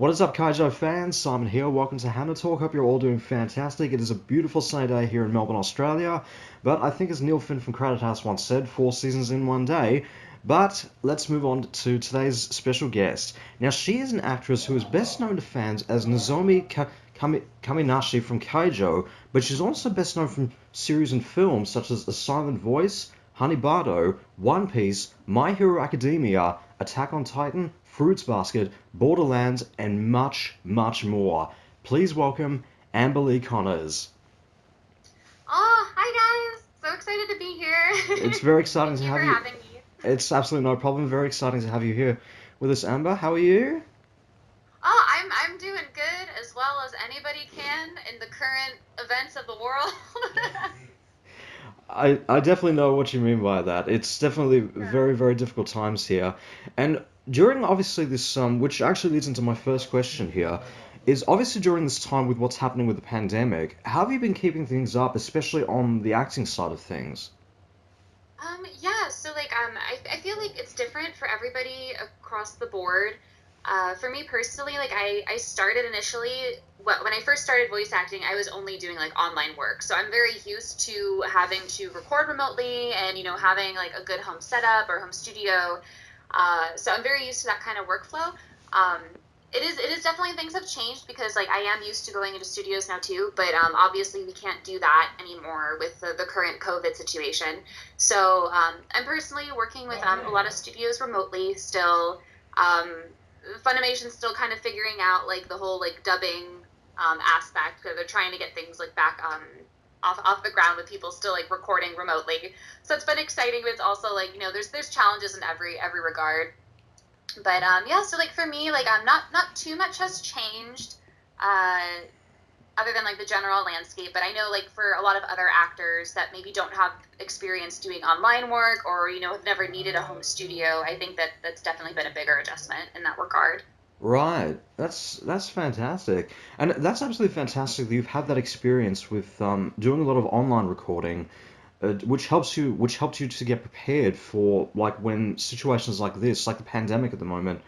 What is up, Keijo fans? Simon here. Welcome to HannaTalk. Hope you're all doing fantastic. It is a beautiful sunny day here in Melbourne, Australia. But I think, as Neil Finn from Credit House once said, 4 seasons in one day. But let's move on to today's special guest. Now, she is an actress who is best known to fans as Nozomi Kaminashi from Keijo, but she's also best known from series and films such as A Silent Voice, Honey Bardo, One Piece, My Hero Academia, Attack on Titan, Fruits Basket, Borderlands, and much, much more. Please welcome Amber Lee Connors. Oh, hi guys! So excited to be here. It's very exciting to have you. Thank you for having me. It's absolutely no problem. Very exciting to have you here with us, Amber. How are you? Oh, I'm doing good as well as anybody can in the current events of the world. I definitely know what you mean by that. It's definitely Yeah. very, very difficult times here. And during obviously this, which actually leads into my first question here, is obviously during this time with what's happening with the pandemic, how have you been keeping things up, especially on the acting side of things? Yeah, so I feel like it's different for everybody across the board. For me personally, I started initially, when I first started voice acting, I was only doing like online work. So I'm very used to having to record remotely and, having like a good home setup or home studio. So I'm very used to that kind of workflow. Um, it is definitely, things have changed because like I am used to going into studios now too, but obviously we can't do that anymore with the current COVID situation. So I'm personally working with a lot of studios remotely still. Um, Funimation's still kind of figuring out like the whole like dubbing aspect because they're trying to get things like back off the ground with people still like recording remotely. So it's been exciting, but it's also like there's challenges in every regard. But yeah, so like for me, like not too much has changed, uh, other than like the general landscape. But I know like for a lot of other actors that maybe don't have experience doing online work or have never needed a home studio, I think that that's definitely been a bigger adjustment in that regard. Right. That's fantastic. And that's absolutely fantastic that you've had that experience with doing a lot of online recording, which helped you to get prepared for like when situations like this, like the pandemic at the moment,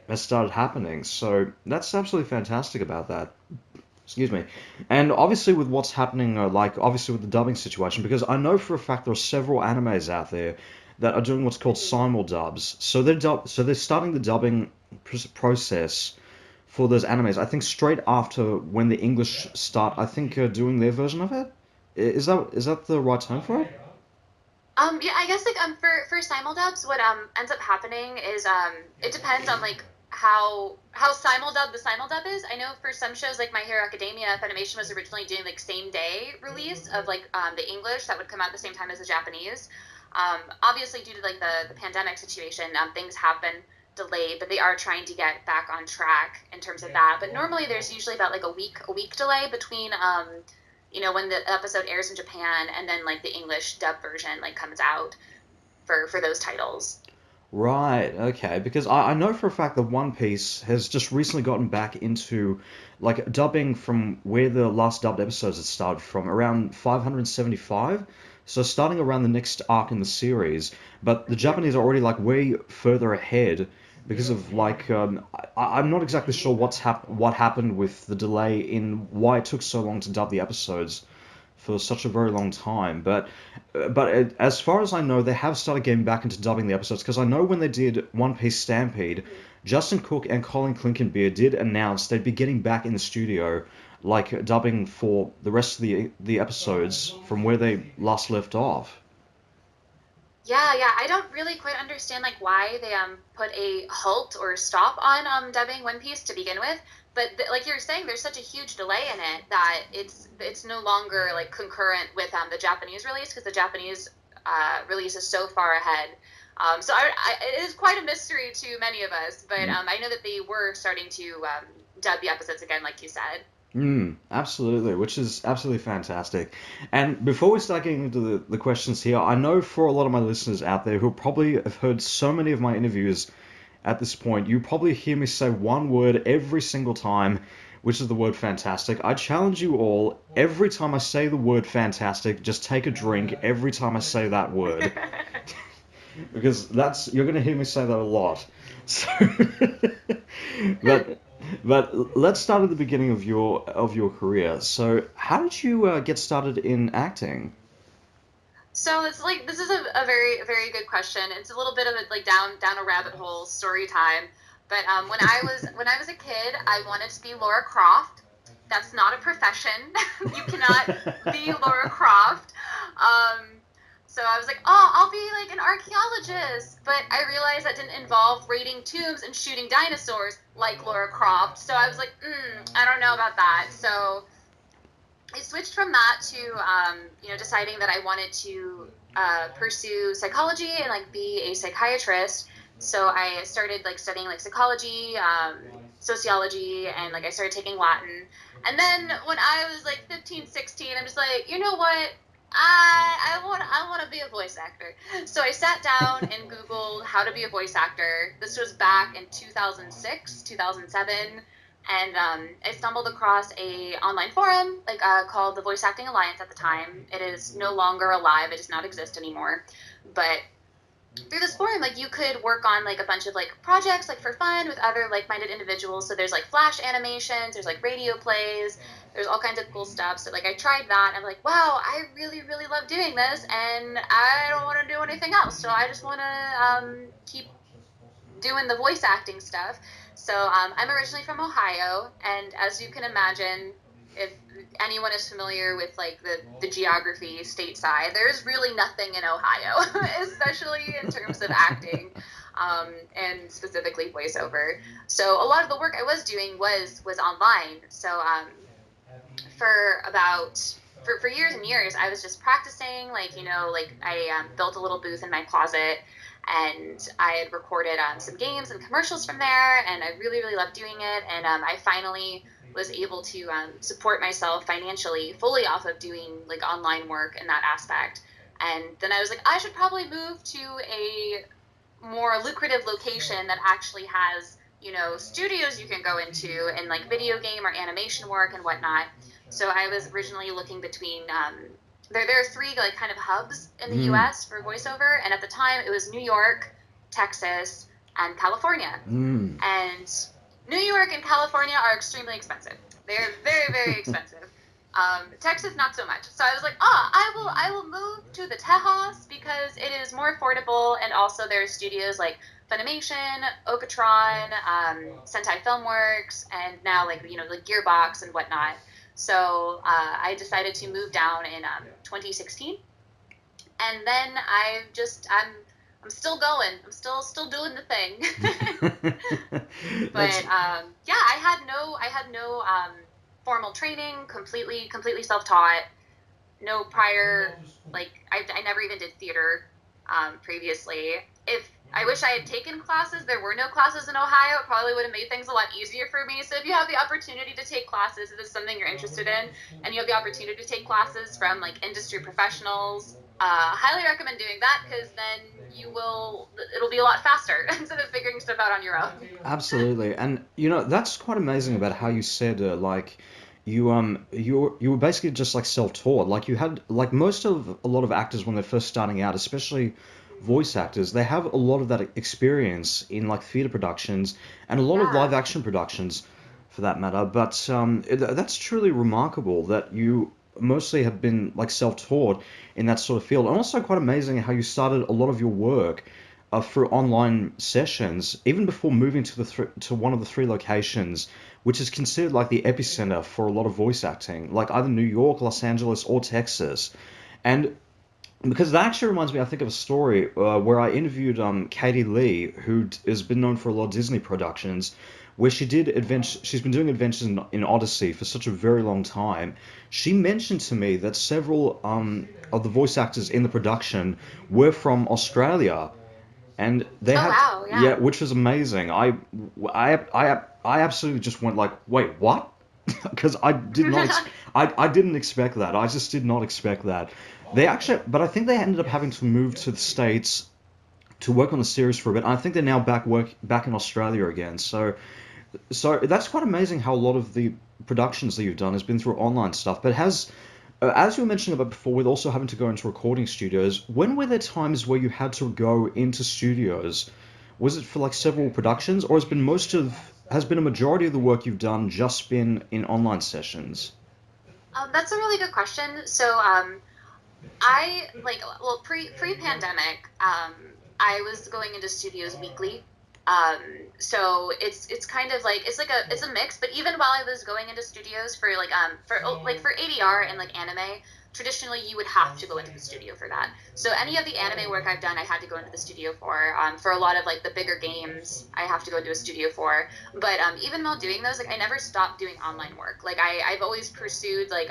has started happening. So that's absolutely fantastic about that. Excuse me. And obviously with what's happening, like obviously with the dubbing situation, because I know for a fact there are several animes out there that are doing what's called Mhm. simuldubs. So they're starting the dubbing process for those animes. I think straight after when the English start, I think doing their version of it. Is that the right term for it? Yeah, I guess like for simuldubs, what ends up happening is it depends on like how simuldub the simuldub is. I know for some shows like My Hero Academia, Funimation was originally doing like same day release of like the English that would come out at the same time as the Japanese. Obviously due to like the pandemic situation, things have been delayed, but they are trying to get back on track in terms of that. But normally there's usually about like a week delay between when the episode airs in Japan and then like the English dub version like comes out for those titles. Right, okay, because I know for a fact that One Piece has just recently gotten back into like dubbing from where the last dubbed episodes had started from, around 575. So starting around the next arc in the series, but the Mhm. Japanese are already like way further ahead because of like I'm not exactly sure what happened with the delay in why it took so long to dub the episodes for such a very long time. But as far as I know, they have started getting back into dubbing the episodes because I know when they did One Piece Stampede, Mhm. Justin Cook and Colin Clinkenbeard did announce they'd be getting back in the studio, like dubbing for the rest of the episodes from where they last left off. Yeah, I don't really quite understand like why they put a halt or stop on dubbing One Piece to begin with. But like you're saying, there's such a huge delay in it that it's no longer like concurrent with the Japanese release because the Japanese release is so far ahead. So it is quite a mystery to many of us, but I know that they were starting to dub the episodes again, like you said. Absolutely, which is absolutely fantastic. And before we start getting into the questions here, I know for a lot of my listeners out there who probably have heard so many of my interviews at this point, you probably hear me say one word every single time, which is the word fantastic. I challenge you all, every time I say the word fantastic, just take a drink every time I say that word. Because you're going to hear me say that a lot. So, but But let's start at the beginning of your career. So, how did you get started in acting? So it's like this is a very good question. It's a little bit of a like down a rabbit hole story time. But when I was a kid, I wanted to be Laura Croft. That's not a profession. You cannot be Laura Croft. Um, so I was like, oh, I'll be like an archaeologist. But I realized that didn't involve raiding tombs and shooting dinosaurs like Laura Croft. So I was like, I don't know about that. So I switched from that to deciding that I wanted to pursue psychology and like be a psychiatrist. So I started like studying like psychology, sociology, and like I started taking Latin. And then when I was like 15, 16, I'm just like, you know what? I want to be a voice actor. So I sat down and Googled how to be a voice actor. This was back in 2006, 2007, and I stumbled across a online forum called the Voice Acting Alliance at the time. It is no longer alive; it does not exist anymore. But through this forum, like you could work on like a bunch of like projects like for fun with other like-minded individuals. So there's like flash animations, there's like radio plays, there's all kinds of cool stuff. So like I tried that, and I'm like, wow, I really love doing this, and I don't want to do anything else. So I just want to keep doing the voice acting stuff. So I'm originally from Ohio, and as you can imagine, if anyone is familiar with like the geography stateside, there's really nothing in Ohio, especially in terms of acting, and specifically voiceover. So a lot of the work I was doing was online. So for about for years and years, I was just practicing, like I built a little booth in my closet, and I had recorded some games and commercials from there, and I really loved doing it, and I finally was able to support myself financially fully off of doing like online work in that aspect. And then I was like, I should probably move to a more lucrative location that actually has, studios you can go into and like video game or animation work and whatnot. So I was originally looking between there are three like kind of hubs in the Mm, U.S. for voiceover, and at the time it was New York, Texas, and California. mm. And New York and California are extremely expensive. They're very expensive. Texas, not so much. So I was like, I will move to the Tejas because it is more affordable, and also there are studios like Funimation, Okatron, Sentai Filmworks, and now like Gearbox and whatnot. So I decided to move down in 2016, and then I'm still going. I'm still doing the thing. That's But yeah, I had no formal training, completely self taught, no prior I never even did theater previously. If I wish I had taken classes, there were no classes in Ohio. It probably would have made things a lot easier for me. So if you have the opportunity to take classes, if it's something you're interested in, and you have the opportunity to take classes from like industry professionals, highly recommend doing that because then it'll be a lot faster instead of figuring stuff out on your own. absolutely, and that's quite amazing about how you said like you were basically just like self-taught. Like you had like most of a lot of actors when they're first starting out, especially voice actors, they have a lot of that experience in like theater productions and a lot of Yeah. live action productions for that matter. But that's truly remarkable that you mostly have been like self-taught in that sort of field, and also quite amazing how you started a lot of your work through online sessions, even before moving to to one of the three locations, which is considered like the epicenter for a lot of voice acting, like either New York, Los Angeles, or Texas. And because that actually reminds me, I think of a story where I interviewed Katie Lee, who has been known for a lot of Disney productions, where she did adventure. She's been doing adventures in Odyssey for such a very long time. She mentioned to me that several of the voice actors in the production were from Australia, and they Oh had, wow, yeah, yeah. which was amazing. I absolutely just went like, wait, what? Because I didn't expect that. I just did not expect that. They actually, but I think they ended up having to move to the States to work on the series for a bit. I think they're now back in Australia again. So that's quite amazing how a lot of the productions that you've done has been through online stuff. But as you were mentioning about before, with also having to go into recording studios, when were there times where you had to go into studios? Was it for like several productions, or has been most of has been a majority of the work you've done just been in online sessions? That's a really good question. So, I like well pre-pandemic, I was going into studios weekly. Um, so it's kind of like it's a mix. But even while I was going into studios for ADR and like anime, traditionally you would have to go into the studio for that. So any of the anime work I've done, I had to go into the studio for. For a lot of like the bigger games, I have to go into a studio for. But even while doing those, like I never stopped doing online work. Like I've always pursued like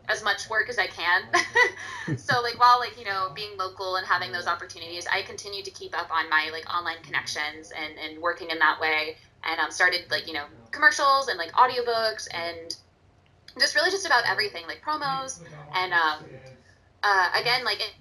as much work as I can. So like while like being local and having those opportunities, I continued to keep up on my like online connections and working in that way, and started like commercials and like audiobooks and just really just about everything like promos and again like it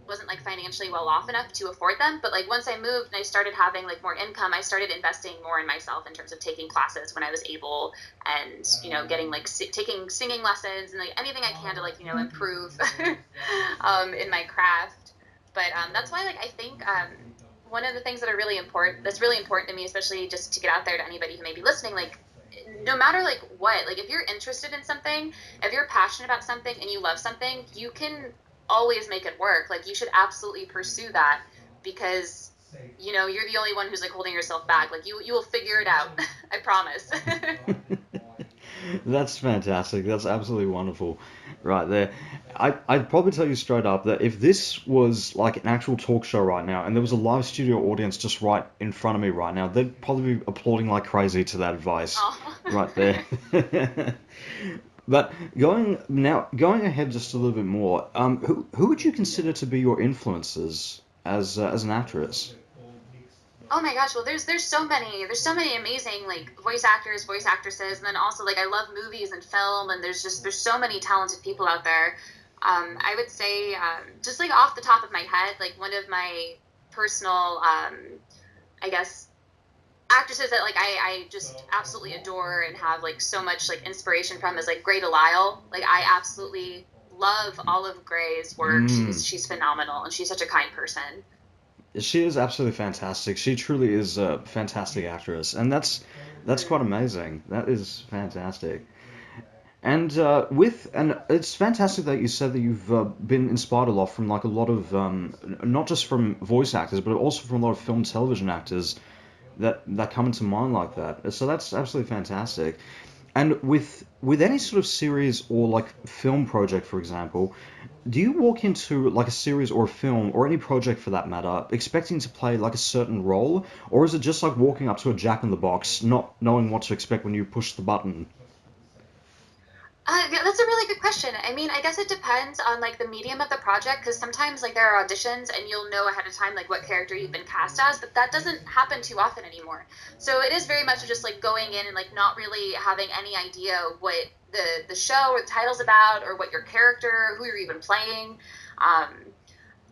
wasn't like financially well off enough to afford them, but like once I moved and I started having like more income, I started investing more in myself in terms of taking classes when I was able, and getting like taking singing lessons and like anything I can to like improve in my craft. But that's why like I think one of the things that are really important that's really important to me, especially just to get out there to anybody who may be listening, like no matter like what, like if you're interested in something, if you're passionate about something and you love something, you can always make it work. Like you should absolutely pursue that, because you're the only one who's like holding yourself back. Like you will figure it out. I promise. That's fantastic. That's absolutely wonderful, right there. I'd probably tell you straight up that if this was like an actual talk show right now, and there was a live studio audience just right in front of me right now, they'd probably be applauding like crazy to that advice, Oh. right there. But going ahead just a little bit more, who would you consider to be your influences as an actress? Oh my gosh, well there's so many amazing like voice actors, voice actresses, and then also like I love movies and film, and there's so many talented people out there. I would say just like off the top of my head, like one of my personal I guess actresses that like I just absolutely adore and have like so much like inspiration from is like Grey Delisle. Like I absolutely love Olive Gray's work. Mm. She's phenomenal, and she's such a kind person. She is absolutely fantastic. She truly is a fantastic actress, and that's quite amazing. That is fantastic. And it's fantastic that you said that you've been inspired a lot from like a lot of not just from voice actors, but also from a lot of film, television actors that come into mind like that. So that's absolutely fantastic. And with any sort of series or like film project, for example, do you walk into like a series or a film or any project for that matter expecting to play like a certain role, or is it just like walking up to a Jack in the Box, not knowing what to expect when you push the button? Yeah, that's a really good question. I mean, I guess it depends on like the medium of the project, because sometimes like there are auditions and you'll know ahead of time like what character you've been cast as, but that doesn't happen too often anymore. So it is very much just like going in and like not really having any idea what the show or the title's about, or what your character, who you're even playing. Um,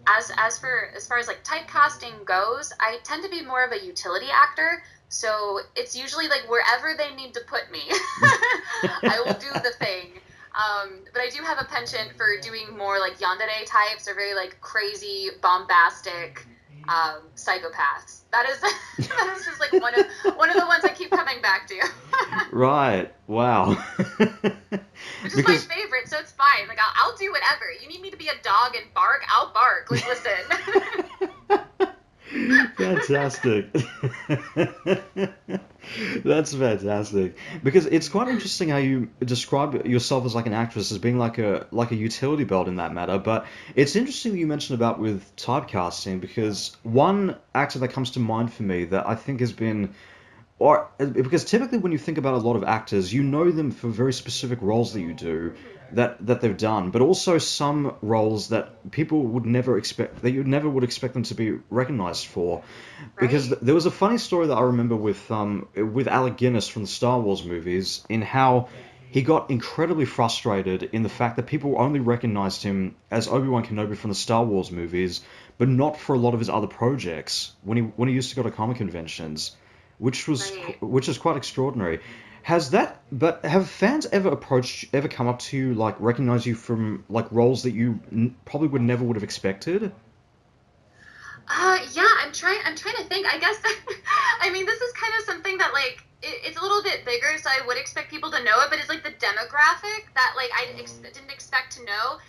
as far as like typecasting goes, I tend to be more of a utility actor. So it's usually like wherever they need to put me, I will do the thing. But I do have a penchant for doing more like yandere types, or very like crazy, bombastic psychopaths. That is that is just like one of the ones I keep coming back to. Right. Wow. Which is my Because favorite, so it's fine. Like I'll do whatever. You need me to be a dog and bark, I'll bark. Like listen. fantastic. That's fantastic. Because it's quite interesting how you describe yourself as like an actress as being like a utility belt in that matter. But it's interesting that you mentioned about with typecasting, because one actor that comes to mind for me that I think has been, or because typically when you think about a lot of actors, you know them for very specific roles that you do, that they've done, but also some roles that people would never expect, that you never would expect them to be recognized for. Because Right. there was a funny story that I remember with Alec Guinness from the Star Wars movies, in how he got incredibly frustrated in the fact that people only recognized him as Obi-Wan Kenobi from the Star Wars movies, but not for a lot of his other projects when he used to go to comic conventions, Right. which is quite extraordinary. But have fans ever come up to you, like recognize you from like roles that you probably would never would have expected? Yeah, I I'm trying to think. I guess I mean this is kind of something that like it's a little bit bigger, so I would expect people to know it. But it's like the demographic that like didn't expect to know.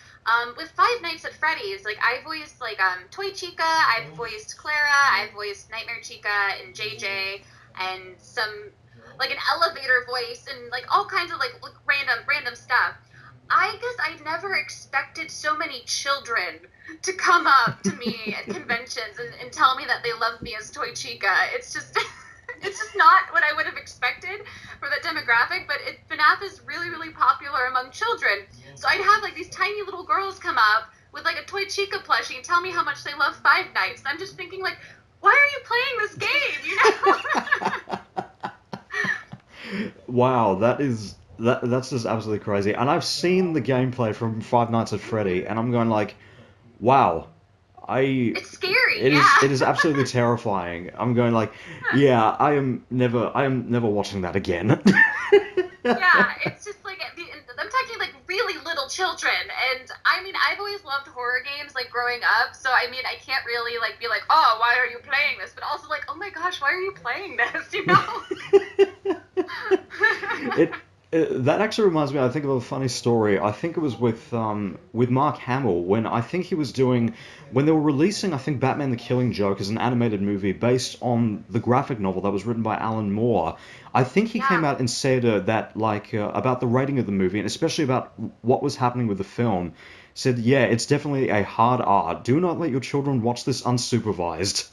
With Five Nights at Freddy's, like I voiced like Toy Chica, I've voiced Clara, I've voiced Nightmare Chica and JJ, and some like an elevator voice and like all kinds of like random stuff. I guess I never expected so many children to come up to me at conventions and tell me that they love me as Toy Chica. It's just it's just not what I would have expected for that demographic, but FNAF is really, really popular among children. So I'd have like these tiny little girls come up with like a Toy Chica plushie and tell me how much they love Five Nights. And I'm just thinking like, why are you playing this game? You know? Wow, that's just absolutely crazy. And I've seen the gameplay from Five Nights at Freddy, and I'm going like, wow, It's scary. it is absolutely terrifying. I'm going like, yeah, I am never watching that again. Yeah, it's just like I'm talking like really little children, and I mean I've always loved horror games like growing up, so I mean I can't really like be like, oh, why are you playing this? But also like, oh my gosh, why are you playing this? You know? That actually reminds me, I think of a funny story. I think it was with Mark Hamill when I think he was doing when they were releasing I think Batman the Killing Joke as an animated movie based on the graphic novel that was written by Alan Moore. I think he came out and said that like about the rating of the movie and especially about what was happening with the film. Said, yeah, it's definitely a hard R. Do not let your children watch this unsupervised.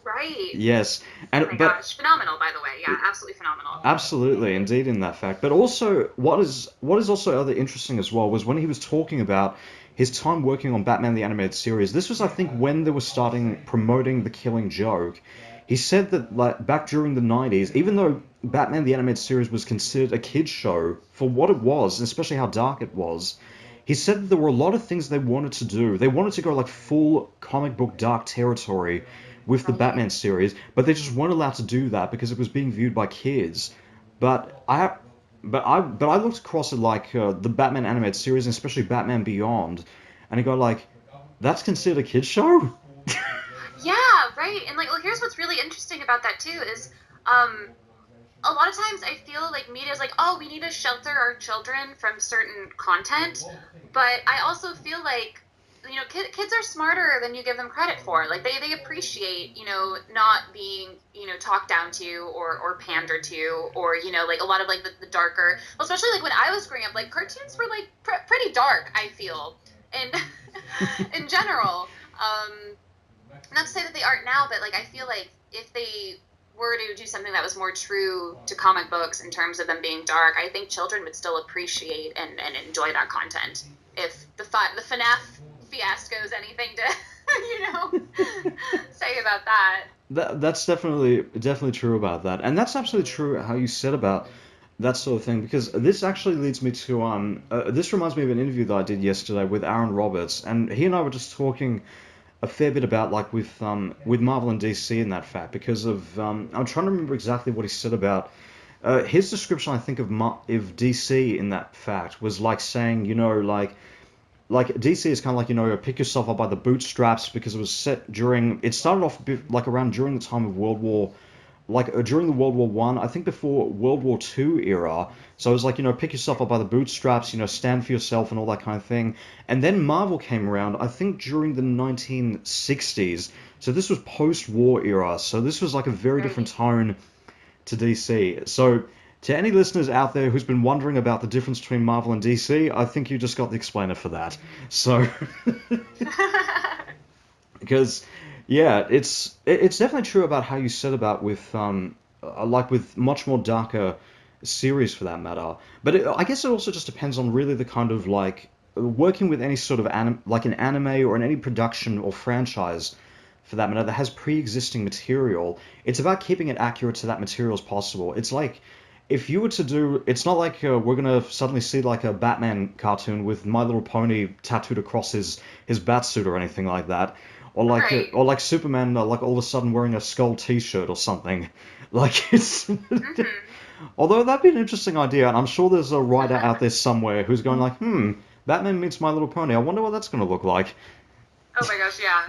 Right. Yes, and oh my gosh, phenomenal, by the way. Yeah, absolutely phenomenal. Absolutely, indeed, in that fact. But also, what is also other interesting as well was when he was talking about his time working on Batman the Animated Series. This was, I think, when they were starting promoting The Killing Joke. He said that like back during the 90s, even though Batman the Animated Series was considered a kids show for what it was, and especially how dark it was, he said that there were a lot of things they wanted to do. They wanted to go like full comic book dark territory with the Batman series, but they just weren't allowed to do that because it was being viewed by kids. But I looked across at like the Batman animated series, and especially Batman Beyond, and I go like, that's considered a kids show? Yeah, right. And like, well, here's what's really interesting about that too is, a lot of times I feel like media is like, oh, we need to shelter our children from certain content, but I also feel like you know, kids are smarter than you give them credit for. Like they appreciate, you know, not being, you know, talked down to or pandered to, or, you know, like a lot of like the darker, well, especially like when I was growing up, like cartoons were like pretty dark, I feel, and in general. Not to say that they aren't now, but like I feel like if they were to do something that was more true to comic books in terms of them being dark, I think children would still appreciate and enjoy that content. If the FNAF fiasco is anything to, you know, say about that. That's definitely true about that, and that's absolutely true how you said about that sort of thing, because this actually leads me to this reminds me of an interview that I did yesterday with Aaron Roberts, and he and I were just talking a fair bit about like with Marvel and DC in that fact, because of I'm trying to remember exactly what he said about his description. I think of DC in that fact was like saying, you know, like DC is kind of like, you know, pick yourself up by the bootstraps, because it was set during, it started off like around during the time of during the World War One, I think before World War Two era. So it was like, you know, pick yourself up by the bootstraps, you know, stand for yourself and all that kind of thing. And then Marvel came around, I think during the 1960s. So this was post-war era. So this was like a very different tone to DC. So to any listeners out there who's been wondering about the difference between Marvel and DC, I think you just got the explainer for that. So because yeah, it's definitely true about how you said about with like with much more darker series for that matter. But I guess it also just depends on really the kind of like working with any sort of like an anime or in any production or franchise for that matter that has pre-existing material. It's about keeping it accurate to that material as possible. It's like if you were to do, it's not like we're gonna suddenly see like a Batman cartoon with My Little Pony tattooed across his bat suit or anything like that. Or like, or like Superman, like all of a sudden wearing a Skull T-shirt or something. Like it's. Although that'd be an interesting idea, and I'm sure there's a writer out there somewhere who's going like, Batman meets My Little Pony. I wonder what that's going to look like. Oh my gosh, yeah.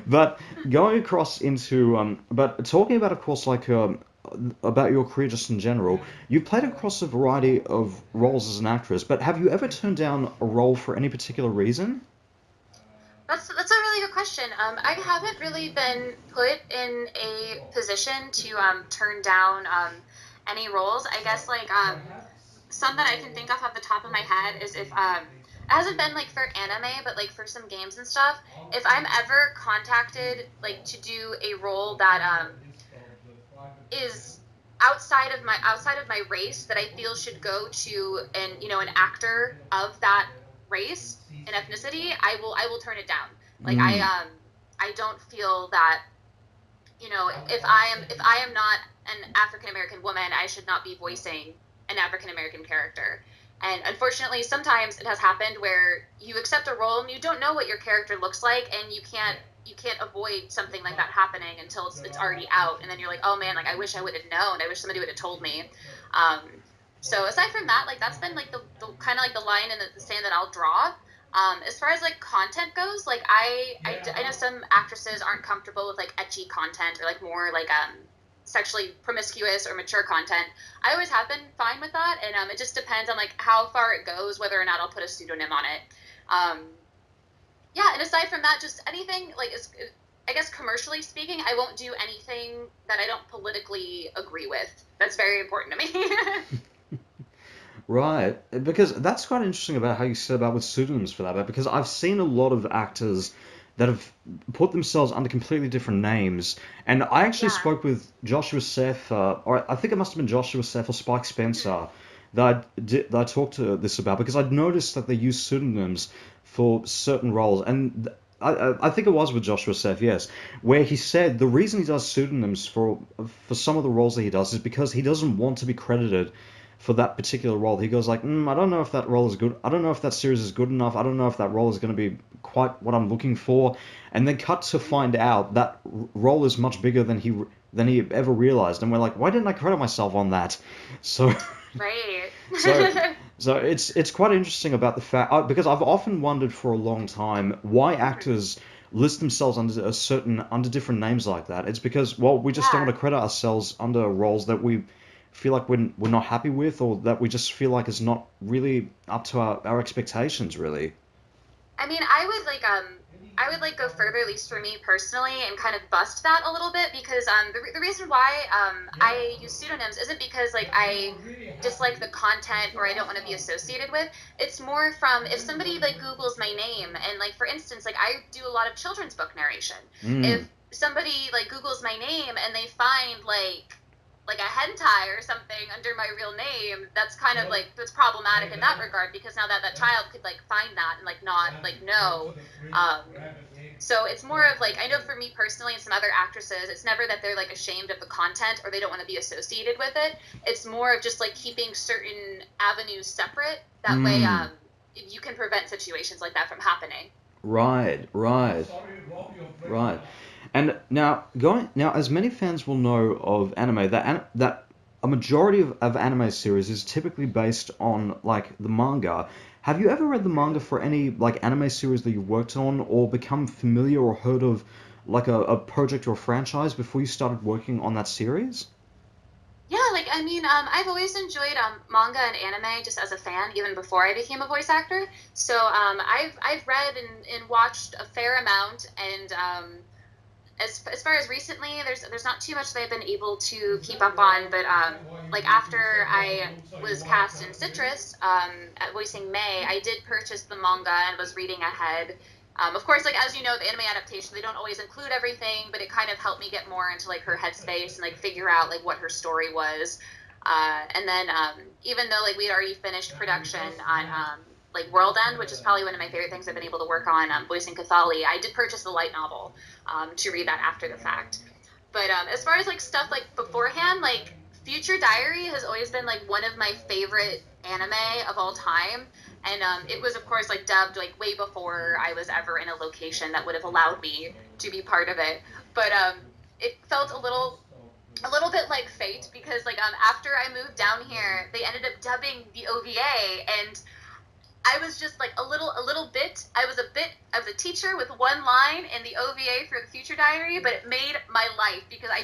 But going across into but talking about, of course, like about your career just in general, you played across a variety of roles as an actress. But have you ever turned down a role for any particular reason? That's a really good question. I haven't really been put in a position to turn down any roles. I guess like some that I can think of off the top of my head is if it hasn't been like for anime, but like for some games and stuff. If I'm ever contacted like to do a role that is outside of my race that I feel should go to an actor of that race and ethnicity, I will turn it down. Like Mm. I don't feel that if I am not an African American woman, I should not be voicing an African American character. And unfortunately, sometimes it has happened where you accept a role and you don't know what your character looks like, and you can't avoid something like that happening until it's already out, and then you're like, oh man, like I wish I would have known. I wish somebody would have told me. Um, so aside from that, like that's been like the kind of like the line in the sand that I'll draw. As far as like content goes, like I know some actresses aren't comfortable with like ecchi content or like more like sexually promiscuous or mature content. I always have been fine with that, and it just depends on like how far it goes, whether or not I'll put a pseudonym on it. Um, yeah, and aside from that, just anything like I guess commercially speaking, I won't do anything that I don't politically agree with. That's very important to me. Right, because that's quite interesting about how you said about with pseudonyms for that, but because I've seen a lot of actors that have put themselves under completely different names, and I actually Yeah. spoke with Joshua Seth, or I think it must have been Joshua Seth or Spike Mhm. Spencer, that I talked to this about because I'd noticed that they use pseudonyms for certain roles, and I think it was with Joshua Seth, yes, where he said the reason he does pseudonyms for some of the roles that he does is because he doesn't want to be credited for that particular role. He goes like, I don't know if that role is good. I don't know if that series is good enough. I don't know if that role is going to be quite what I'm looking for. And then cut to find out that role is much bigger than he ever realized. And we're like, why didn't I credit myself on that? So Right. so so it's quite interesting about the fact because I've often wondered for a long time why Mhm. actors list themselves under different names like that. It's because well we just don't Yeah. want to credit ourselves under roles that we feel like we're not happy with or that we just feel like is not really up to our expectations really. I mean, I would like go further, at least for me personally, and kind of bust that a little bit because the reason why I use pseudonyms isn't because like I dislike the content or I don't want to be associated with. It's more from if somebody like Googles my name and like for instance, like I do a lot of children's book narration. Mm. If somebody like Googles my name and they find like a hentai or something under my real name, that's kind of like that's problematic in that regard because now that child could like find that and like not like know. Um, so it's more of like I know for me personally and some other actresses, it's never that they're like ashamed of the content or they don't want to be associated with it. It's more of just like keeping certain avenues separate. That way, Mm. you can prevent situations like that from happening. Right, right, right. And now, as many fans will know of anime, that a majority of anime series is typically based on like the manga. Have you ever read the manga for any like anime series that you worked on, or become familiar or heard of like a project or franchise before you started working on that series? Yeah, like I mean, I've always enjoyed manga and anime just as a fan, even before I became a voice actor. So I've read and watched a fair amount, and as far as recently, there's not too much that I've been able to keep up on. But like after I was cast in Citrus at voicing May, I did purchase the manga and was reading ahead. Of course, like as you know, the anime adaptation they don't always include everything, but it kind of helped me get more into like her headspace and like figure out like what her story was. And then even though like we had already finished production on like World End, which is probably one of my favorite things I've been able to work on, voicing Cathali, I did purchase the light novel to read that after the fact. But as far as like stuff like beforehand, like Future Diary has always been like one of my favorite anime of all time. And it was of course like dubbed like way before I was ever in a location that would have allowed me to be part of it. But it felt a little bit like fate because like after I moved down here, they ended up dubbing the OVA and I was just like a little bit. I was a teacher with one line in the OVA for the Future Diary, but it made my life because I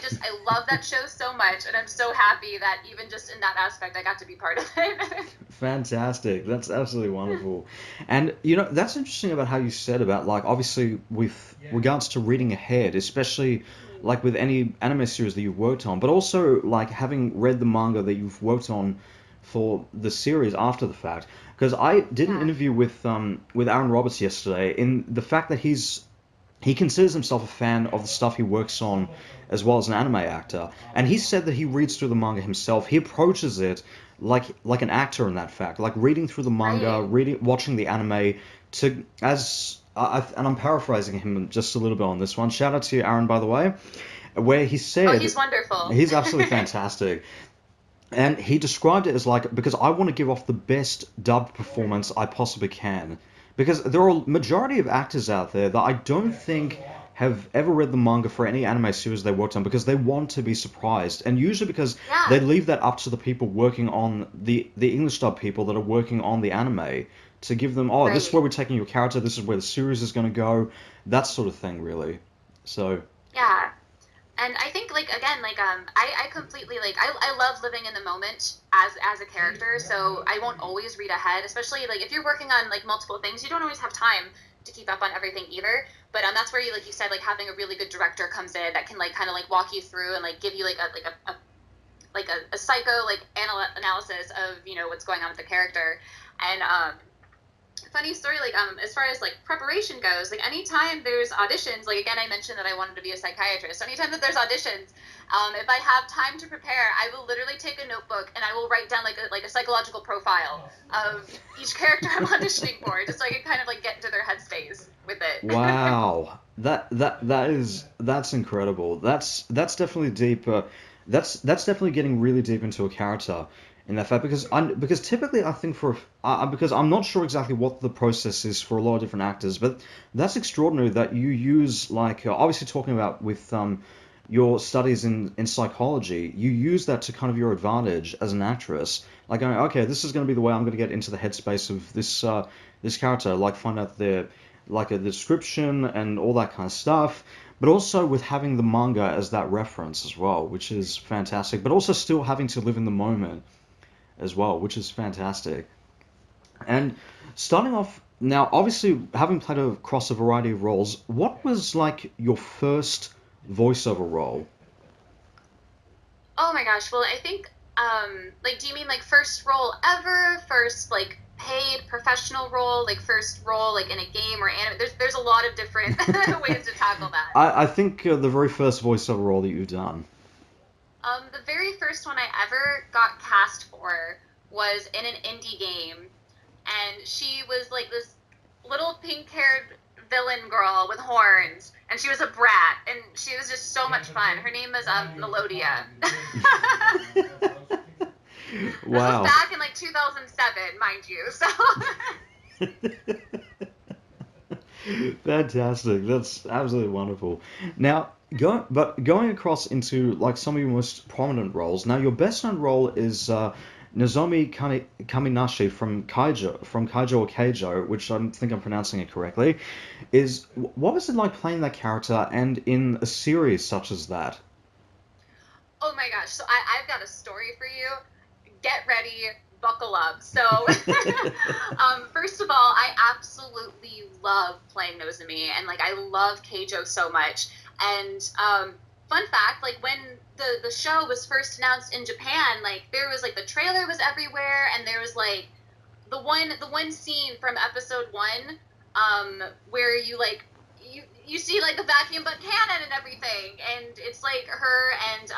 love that show so much, and I'm so happy that even just in that aspect I got to be part of it. Fantastic. That's absolutely wonderful. And that's interesting about how you said about like obviously with regards to reading ahead, especially like with any anime series that you've worked on, but also like having read the manga that you've worked on for the series after the fact. Because I did an Yeah. interview with Aaron Roberts yesterday in the fact that he considers himself a fan of the stuff he works on as well as an anime actor. And he said that he reads through the manga himself. He approaches it like an actor in that fact, like reading through the manga, Right. watching the anime to as and I'm paraphrasing him just a little bit on this one. Shout out to you, Aaron, by the way, where he Oh, said he's wonderful. he's absolutely fantastic. And he described it as like, because I want to give off the best dubbed performance I possibly can. Because there are a majority of actors out there that I don't think have ever read the manga for any anime series they worked on because they want to be surprised. And usually because they Yeah. leave that up to the people working on the English dub people that are working on the anime to give them, oh, this is Right. where we're taking your character, this is where the series is going to go, that sort of thing, really. So, Yeah. And I think like again like I completely like I love living in the moment as a character, so I won't always read ahead, especially like if you're working on like multiple things, you don't always have time to keep up on everything either. But that's where you, like you said, like having a really good director comes in that can like kind of like walk you through and like give you like a psycho like analysis of what's going on with the character. And funny story, like as far as like preparation goes, like anytime there's auditions, like again I mentioned that I wanted to be a psychiatrist, so anytime that there's auditions, if I have time to prepare, I will literally take a notebook and I will write down like a psychological profile of each character I'm auditioning for, just so I can kind of like get into their headspace with it. wow, that's incredible. That's definitely deep. That's definitely getting really deep into a character in that fact because typically I think because I'm not sure exactly what the process is for a lot of different actors, but that's extraordinary that you use like obviously talking about with your studies in psychology, you use that to kind of your advantage as an actress. Like, going, okay, this is going to be the way I'm going to get into the headspace of this character. Like, find out their like a description and all that kind of stuff. But also with having the manga as that reference as well, which is fantastic. But also still having to live in the moment as well, which is fantastic. And starting off now, obviously having played across a variety of roles, what was like your first voiceover role? Oh my gosh. Well, I think, like, do you mean like first role ever, first like paid professional role, like first role like in a game or anime? There's a lot of different ways to tackle that. I think the very first voiceover role that you've done. The very first one I ever got cast for was in an indie game, and she was like this little pink-haired villain girl with horns, and she was a brat, and she was just so much fun. Her name is Melodia. This was Wow. back in like 2007, mind you. So Fantastic. That's absolutely wonderful. Now, going across into like some of your most prominent roles. Now, your best known role is Nozomi Kaminashi from Keijo or Keijo, which I think I'm pronouncing it correctly. What was it like playing that character and in a series such as that? oh my gosh, so I've got a story for you. Get ready, buckle up. So, first of all, I absolutely love playing Nozomi, and like I love Keijo so much. And fun fact, like when the show was first announced in Japan, like there was like the trailer was everywhere, and there was like the one scene from episode one, where you see like the vacuum butt cannon and everything, and it's like her and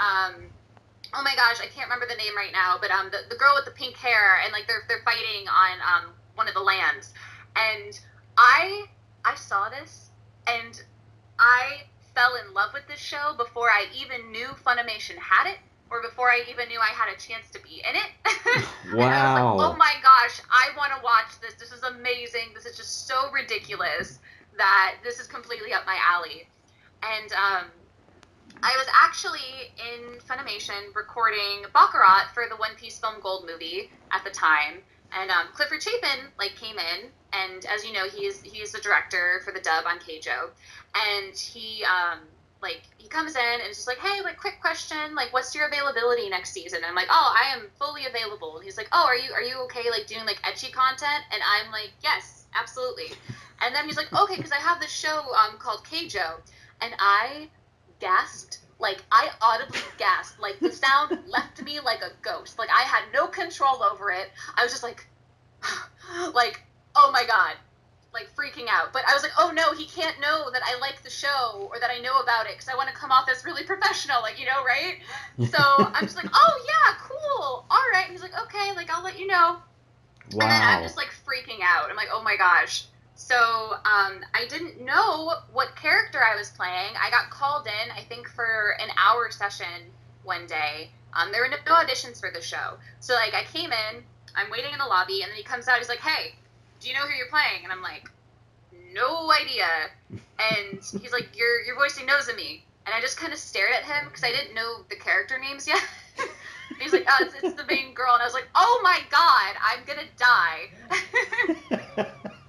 oh my gosh, I can't remember the name right now, but the girl with the pink hair, and like they're fighting on one of the lands, and I saw this, and I fell in love with this show before I even knew Funimation had it, or before I even knew I had a chance to be in it. And I was like, oh Wow. my gosh, I want to watch this. This is amazing. This is just so ridiculous that this is completely up my alley. And I was actually in Funimation recording Baccarat for the One Piece Film Gold movie at the time. And Clifford Chapin like came in, and as you know, he's the director for the dub on Keijo, and he comes in and it's just like, hey, like quick question, like what's your availability next season? And I'm like, oh, I am fully available. And he's like, oh, are you okay like doing like ecchi content? And I'm like, yes, absolutely. And then he's like, okay, because I have this show called Keijo, and I gasped. Like, I audibly gasped. Like, the sound left me like a ghost. Like, I had no control over it. I was just like, like, oh my god. Like, freaking out. But I was like, oh no, he can't know that I like the show or that I know about it because I want to come off as really professional, like, right? So I'm just like, oh yeah, cool. All right. And he's like, okay, like, I'll let you know. Wow. And then I'm just like freaking out. I'm like, oh my gosh. So I didn't know what character I was playing. I got called in, I think, for an hour session one day. There were no auditions for the show. So like I came in, I'm waiting in the lobby, and then he comes out. He's like, hey, do you know who you're playing? And I'm like, no idea. And he's like, you're voicing Nozomi. And I just kind of stared at him because I didn't know the character names yet. He's like, oh, it's the main girl. And I was like, oh my god, I'm going to die.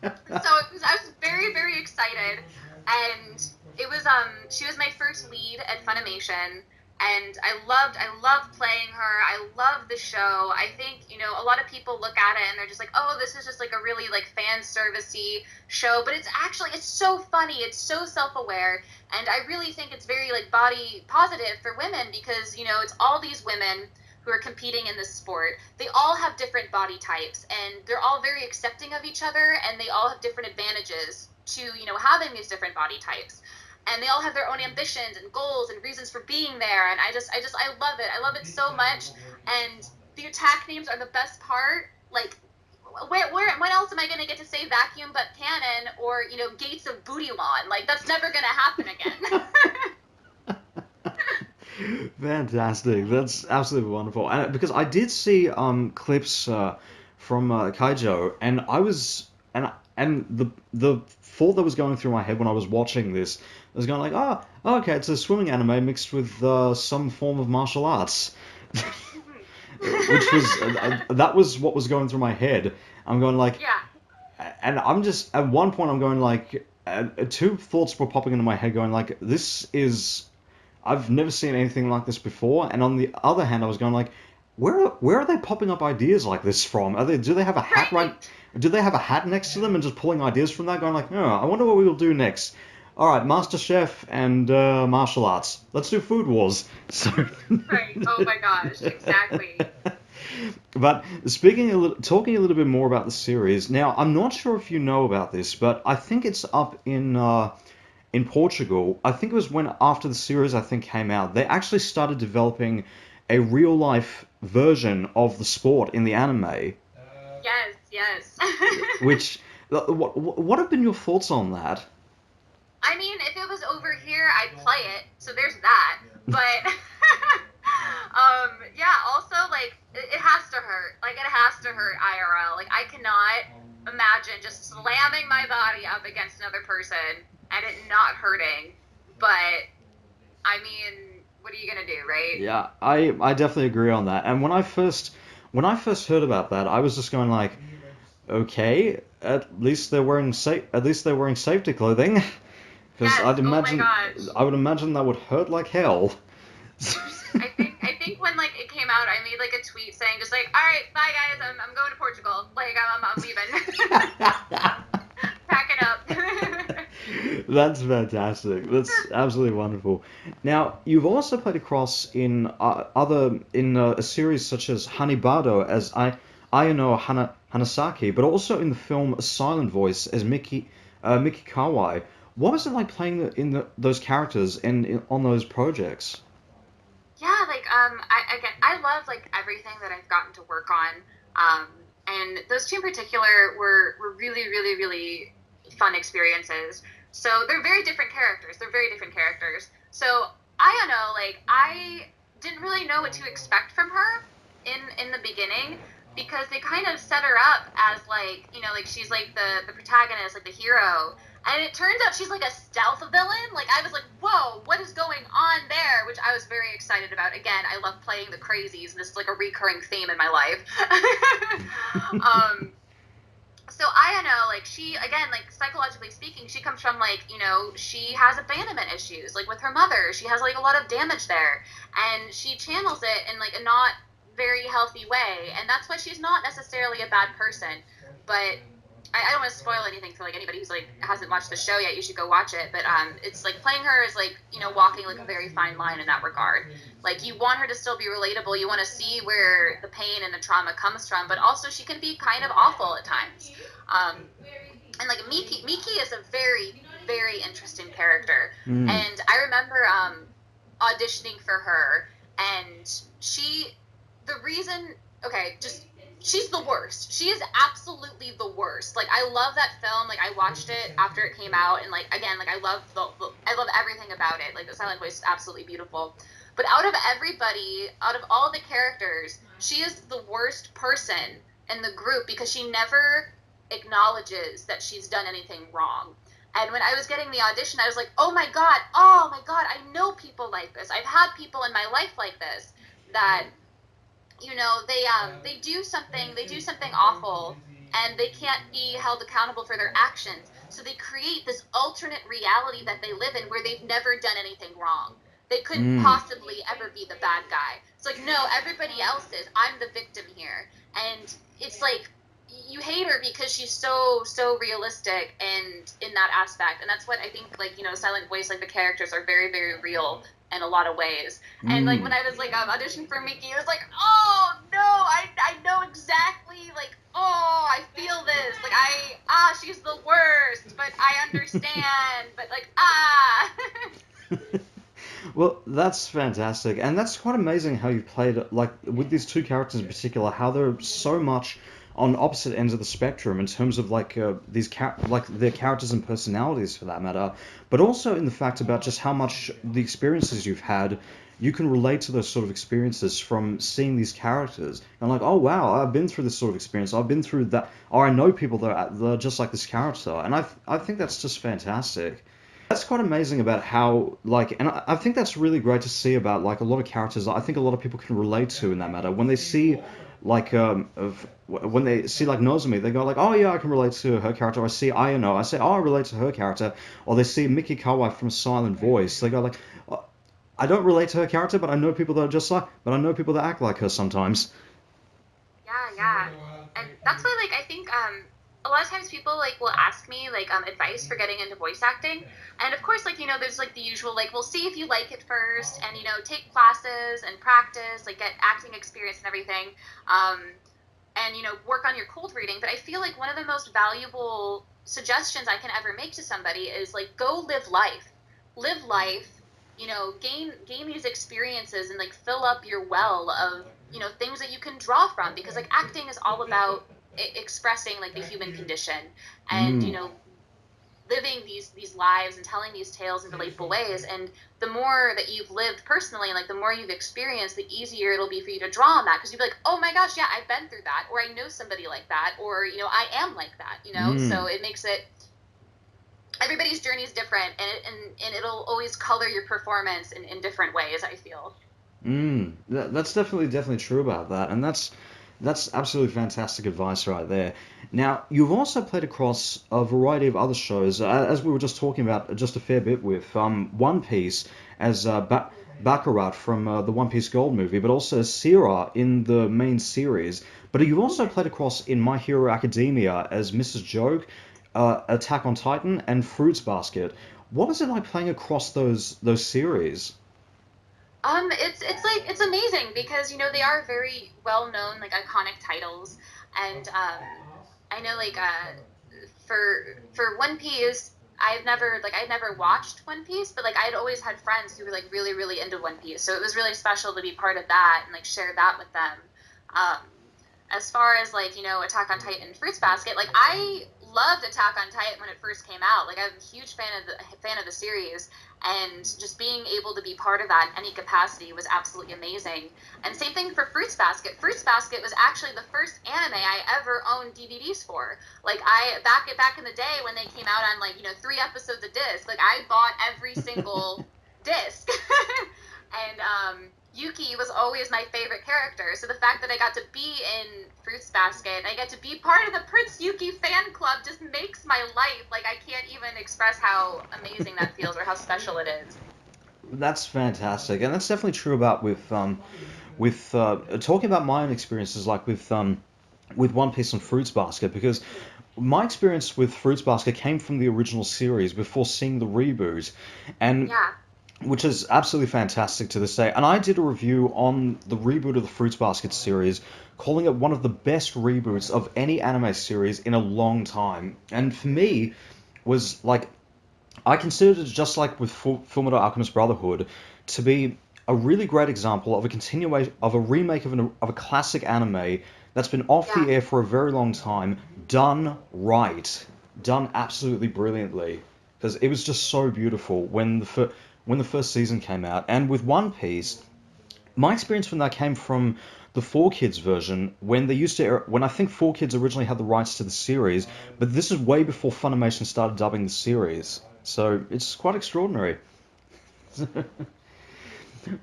So I was very, very excited. And it was, she was my first lead at Funimation. And I loved playing her. I love the show. I think, a lot of people look at it and they're just like, oh, this is just like a really like fan servicey show. But it's so funny. It's so self-aware. And I really think it's very like body positive for women because, it's all these women who are competing in this sport. They all have different body types and they're all very accepting of each other and they all have different advantages to, having these different body types. And they all have their own ambitions and goals and reasons for being there. And I love it. I love it so much. And the attack names are the best part. Like, when else am I going to get to say vacuum but cannon or, gates of booty lawn? Like, that's never going to happen again. Fantastic. That's absolutely wonderful. And because I did see clips from Keijo, and I was and the thought that was going through my head when I was watching this was going like, oh, okay, it's a swimming anime mixed with some form of martial arts, which was that was what was going through my head. I'm going like, Yeah. And I'm just at one point I'm going like, two thoughts were popping into my head, going like, this is. I've never seen anything like this before, and on the other hand, I was going like, where are they popping up ideas like this from? Do they have a hat do they have a hat next to them and just pulling ideas from that, going like, oh, I wonder what we will do next. All right, Master Chef and martial arts. Let's do Food Wars. So. Right. Oh my gosh. Exactly. But talking a little bit more about the series. Now, I'm not sure if you know about this, but I think it's up in Portugal. I think it was when after the series came out, they actually started developing a real life version of the sport in the anime. Yes. Which, what have been your thoughts on that? I mean, if it was over here, I'd play it. So there's that. But yeah. Also, like it has to hurt. Like it has to hurt IRL. Like I cannot imagine just slamming my body up against another person and it not hurting. But I mean, what are you gonna do, right? Yeah, I definitely agree on that. And when I first heard about that, I was just going like, okay, at least they're wearing safety clothing, because Yes. I'd imagine Oh my gosh. I would imagine that would hurt like hell. I think when like it came out, I made like a tweet saying just like, all right, bye guys, I'm going to Portugal. Like I'm leaving. Packing up. That's fantastic. That's absolutely wonderful. Now, you've also played across in a series such as Hanibado as Ayano Hanasaki, but also in the film A Silent Voice as Miki Kawai. What was it like playing those characters on those projects? Yeah, like I love like everything that I've gotten to work on. And those two in particular were really, really, really fun experiences. So they're very different characters. So I don't know, like I didn't really know what to expect from her in the beginning because they kind of set her up as like, like she's like the protagonist, like the hero. And it turns out she's like a stealth villain. Like, I was like, whoa, what is going on there? Which I was very excited about. Again, I love playing the crazies, and this is like a recurring theme in my life. So Ayano, like, she, again, like, psychologically speaking, she comes from, like, you know, she has abandonment issues, like, with her mother. She has, like, a lot of damage there. And she channels it in, like, a not very healthy way. And that's why she's not necessarily a bad person. But I don't want to spoil anything for like anybody who's like hasn't watched the show yet. You should go watch it. But it's like playing her is like, you know, walking like a very fine line in that regard. Like, you want her to still be relatable. You want to see where the pain and the trauma comes from, but also she can be kind of awful at times. And like Miki is a very, very interesting character. Mm. And I remember auditioning for her, and the reason, okay, just she's the worst. She is absolutely the worst. Like, I love that film. Like, I watched it after it came out, and like, again, like, I love everything about it. Like, the silent voice is absolutely beautiful. But out of all the characters, she is the worst person in the group because she never acknowledges that she's done anything wrong. And when I was getting the audition, I was like, oh my god, I know people like this. I've had people in my life like this that, you know, they do something awful, and they can't be held accountable for their actions. So they create this alternate reality that they live in where they've never done anything wrong. They couldn't possibly ever be the bad guy. It's like, no, everybody else is. I'm the victim here. And it's like, you hate her because she's so realistic and in that aspect. And that's what I think, like, you know, silent voice, like, the characters are very, very real in a lot of ways. And like, when I was like auditioning for Miki, it was like, oh no, I know exactly, like, oh, I feel this, like, she's the worst, but I understand, but like, Well, that's fantastic, and that's quite amazing how you've played, like, with these two characters in particular, how they're so much on opposite ends of the spectrum in terms of like like their characters and personalities for that matter, but also in the fact about just how much the experiences you've had, you can relate to those sort of experiences from seeing these characters. And like, oh wow, I've been through this sort of experience, I've been through that, or I know people that are just like this character, and I think that's just fantastic. That's quite amazing about how, like, and I think that's really great to see about, like, a lot of characters I think a lot of people can relate to in that matter. When they see, like, when they see, like, Nozomi, they go, like, oh, yeah, I can relate to her character. Or I see Ayano, I say, oh, I relate to her character. Or they see Miki Kawai from Silent Voice, they go, like, "Oh, I don't relate to her character, but I know people that are just like, but I know people that act like her sometimes." yeah. And that's why, like, I think a lot of times people like will ask me like advice for getting into voice acting, and of course, like, you know, there's like the usual, like, we'll see if you like it first, and, you know, take classes and practice, like, get acting experience and everything, and, you know, work on your cold reading. But I feel like one of the most valuable suggestions I can ever make to somebody is, like, go live life, you know, gain these experiences, and, like, fill up your well of, you know, things that you can draw from, because, like, acting is all about expressing, like, the human condition, and, you Mm. know, living these lives and telling these tales in relatable ways. And the more that you've lived personally, and, like, the more you've experienced, the easier it'll be for you to draw on that, because you'll be like, oh my gosh, yeah, I've been through that, or I know somebody like that, or, you know, I am like that, you know. So it makes it, everybody's journey is different, and it'll always color your performance in different ways, I feel. That's definitely true about that, and that's absolutely fantastic advice right there. Now, you've also played across a variety of other shows, as we were just talking about just a fair bit with One Piece as Baccarat from the One Piece Gold movie, but also as Sierra in the main series. But you've also played across in My Hero Academia as Mrs. Joke, Attack on Titan, and Fruits Basket. What is it like playing across those series? It's like, it's amazing because, you know, they are very well known, like, iconic titles. And I know, like, for One Piece, I'd never watched One Piece, but, like, I'd always had friends who were, like, really, really into One Piece, so it was really special to be part of that and, like, share that with them. Um, as far as, like, you know, Attack on Titan and Fruits Basket, like, I loved Attack on Titan when it first came out. Like, I'm a huge fan of the series, and just being able to be part of that in any capacity was absolutely amazing. And same thing for Fruits Basket. Fruits Basket was actually the first anime I ever owned DVDs for. Like, back in the day when they came out on, like, 3 episodes a disc, like, I bought every single disc. And Yuki was always my favorite character. So the fact that I got to be in Fruits Basket and I get to be part of the Prince Yuki fan club just makes my life. Like, I can't even express how amazing that feels or how special it is. That's fantastic, and that's definitely true about with talking about my own experiences, like with One Piece and Fruits Basket, because my experience with Fruits Basket came from the original series before seeing the reboot, and Yeah. which is absolutely fantastic to this day. And I did a review on the reboot of the Fruits Basket series, calling it one of the best reboots of any anime series in a long time. And for me, was like I considered it, just like with Fullmetal Alchemist Brotherhood, to be a really great example of a continuation of a remake of a classic anime that's been off Yeah. the air for a very long time, done right, done absolutely brilliantly, because it was just so beautiful when the first season came out. And with One Piece, my experience from that came from the 4Kids version, when they used to when I think 4Kids originally had the rights to the series, but this is way before Funimation started dubbing the series, so it's quite extraordinary.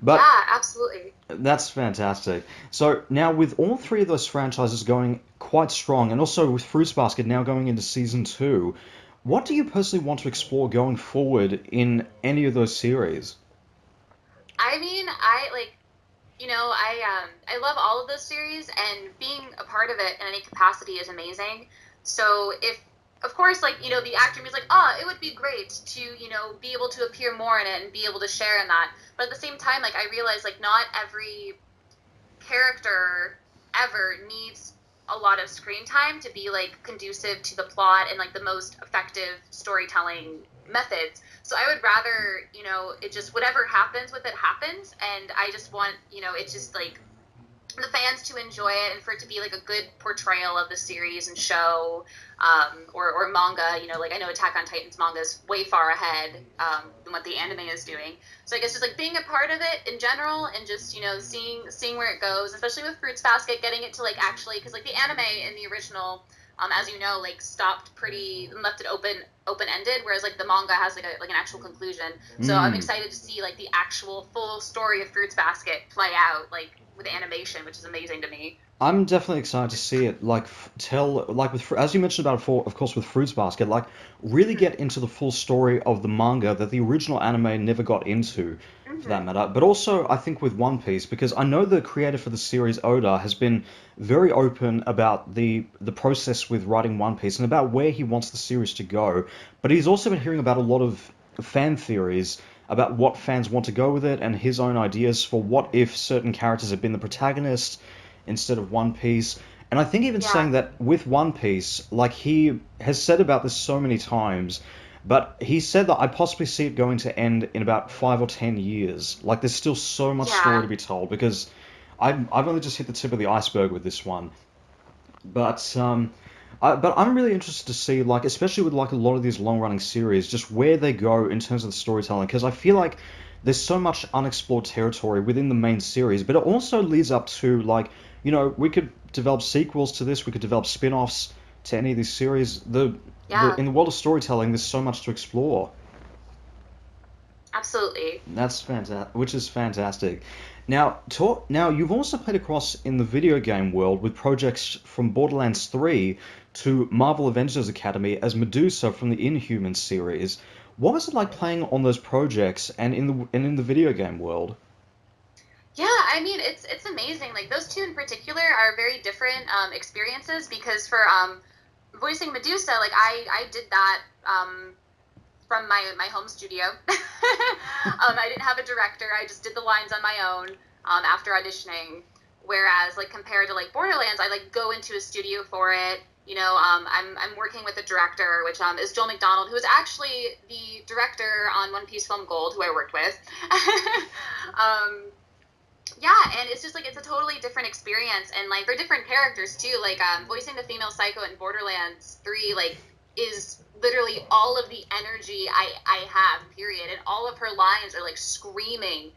But Yeah, absolutely. that's fantastic. So now, with all three of those franchises going quite strong, and also with Fruits Basket now going into season 2, what do you personally want to explore going forward in any of those series? I mean, I love all of those series, and being a part of it in any capacity is amazing. So if, of course, like, the actor is like, oh, it would be great to, be able to appear more in it and be able to share in that. But at the same time, like, I realize, like, not every character ever needs a lot of screen time to be like conducive to the plot and like the most effective storytelling methods. So I would rather, it just, whatever happens with it happens, and I just want, it's just like the fans to enjoy it and for it to be like a good portrayal of the series and show, or manga. Like, I know Attack on Titan's manga is way far ahead than what the anime is doing. So I guess just like being a part of it in general, and just seeing where it goes, especially with Fruits Basket, getting it to like actually, because like the anime in the original, as you know, like stopped pretty and left it open ended, whereas like the manga has like an actual conclusion. So I'm Hmm. excited to see like the actual full story of Fruits Basket play out, like with animation, which is amazing to me. I'm definitely excited to see it. Like tell like with as you mentioned about before, of course, with Fruits Basket, like really get into the full story of the manga that the original anime never got into, for that Mm-hmm. matter. But also, I think with One Piece, because I know the creator for the series, Oda, has been very open about the process with writing One Piece and about where he wants the series to go. But he's also been hearing about a lot of fan theories about what fans want to go with it, and his own ideas for what if certain characters had been the protagonist instead of One Piece. And I think even Yeah. saying that with One Piece, like he has said about this so many times, but he said that I possibly see it going to end in about 5 or 10 years. Like there's still so much story Yeah. to be told, because I've only just hit the tip of the iceberg with this one. But I'm really interested to see, like, especially with like a lot of these long-running series, just where they go in terms of the storytelling, because I feel like there's so much unexplored territory within the main series, but it also leads up to like, we could develop sequels to this, we could develop spin-offs to any of these series. The Yeah. in the world of storytelling, there's so much to explore. Absolutely. That's fantastic, which is fantastic. Now you've also played across in the video game world with projects from Borderlands 3 to Marvel Avengers Academy as Medusa from the Inhumans series. What was it like playing on those projects and in the video game world? Yeah, I mean, it's amazing. Like, those two in particular are very different experiences, because for voicing Medusa, like, I did that from my home studio. I didn't have a director. I just did the lines on my own after auditioning. Whereas, like, compared to like Borderlands, I like go into a studio for it. I'm working with a director, which is Joel McDonald, who is actually the director on One Piece Film Gold, who I worked with. um, yeah, and it's just like it's a totally different experience, and like they're different characters too. Like, voicing the female psycho in Borderlands 3, like, is literally all of the energy I have, period. And all of her lines are like screaming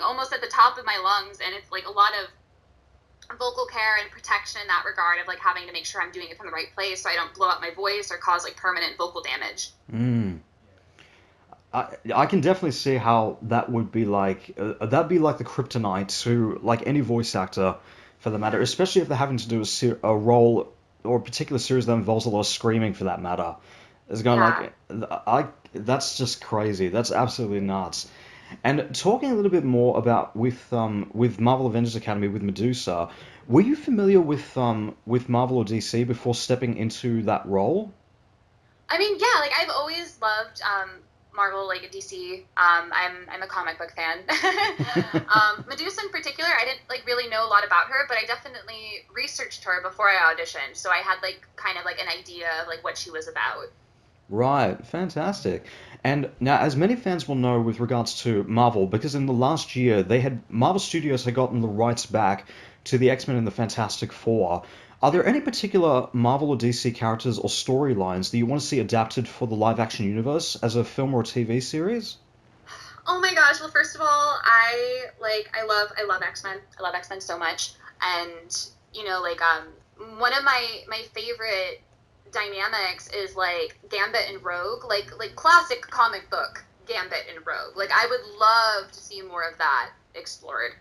almost at the top of my lungs. And it's like a lot of vocal care and protection in that regard of like having to make sure I'm doing it from the right place so I don't blow out my voice or cause like permanent vocal damage. I can definitely see how that would be like. That'd be like the kryptonite to like any voice actor, for the matter. Especially if they're having to do a role or a particular series that involves a lot of screaming, for that matter. It's going Yeah. like That's just crazy. That's absolutely nuts. And talking a little bit more about with Marvel Avengers Academy with Medusa, were you familiar with Marvel or DC before stepping into that role? I mean, yeah, like I've always loved Marvel, like DC. I'm a comic book fan. Medusa in particular, I didn't like really know a lot about her, but I definitely researched her before I auditioned, so I had like kind of like an idea of like what she was about. Right, fantastic. And now, as many fans will know with regards to Marvel, because in the last year Marvel Studios had gotten the rights back to the X-Men and the Fantastic Four. Are there any Hmm. particular Marvel or DC characters or storylines that you want to see adapted for the live-action universe as a film or a TV series? Oh my gosh! Well, first of all, I love X-Men. I love X-Men so much, and like one of my favorite dynamics is like Gambit and Rogue, like classic comic book Gambit and Rogue. Like I would love to see more of that explored.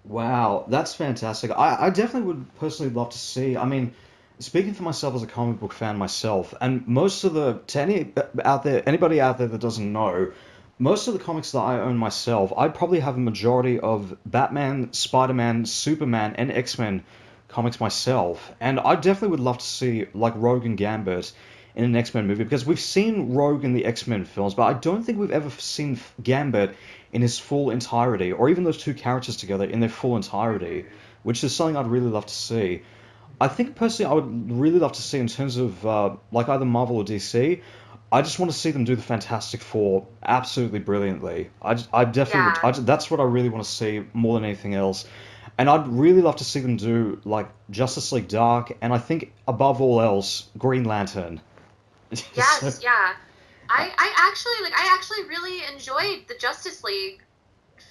Wow, that's fantastic. I definitely would personally love to see. I mean, speaking for myself as a comic book fan myself, and most of the to any out there, anybody out there that doesn't know, most of the comics that I own myself, I probably have a majority of Batman, Spider-Man, Superman, and X-Men comics myself, and I definitely would love to see like Rogue and Gambit in an X-Men movie because we've seen Rogue in the X-Men films, but I don't think we've ever seen Gambit in his full entirety, or even those two characters together in their full entirety, Hmm. which is something I'd really love to see. I think personally, I would really love to see in terms of like either Marvel or DC. I just want to see them do the Fantastic Four absolutely brilliantly. I definitely would. Yeah. That's what I really want to see more than anything else. And I'd really love to see them do like Justice League Dark, and I think above all else, Green Lantern. So, Yes. Yeah. uh, I actually really enjoyed the Justice League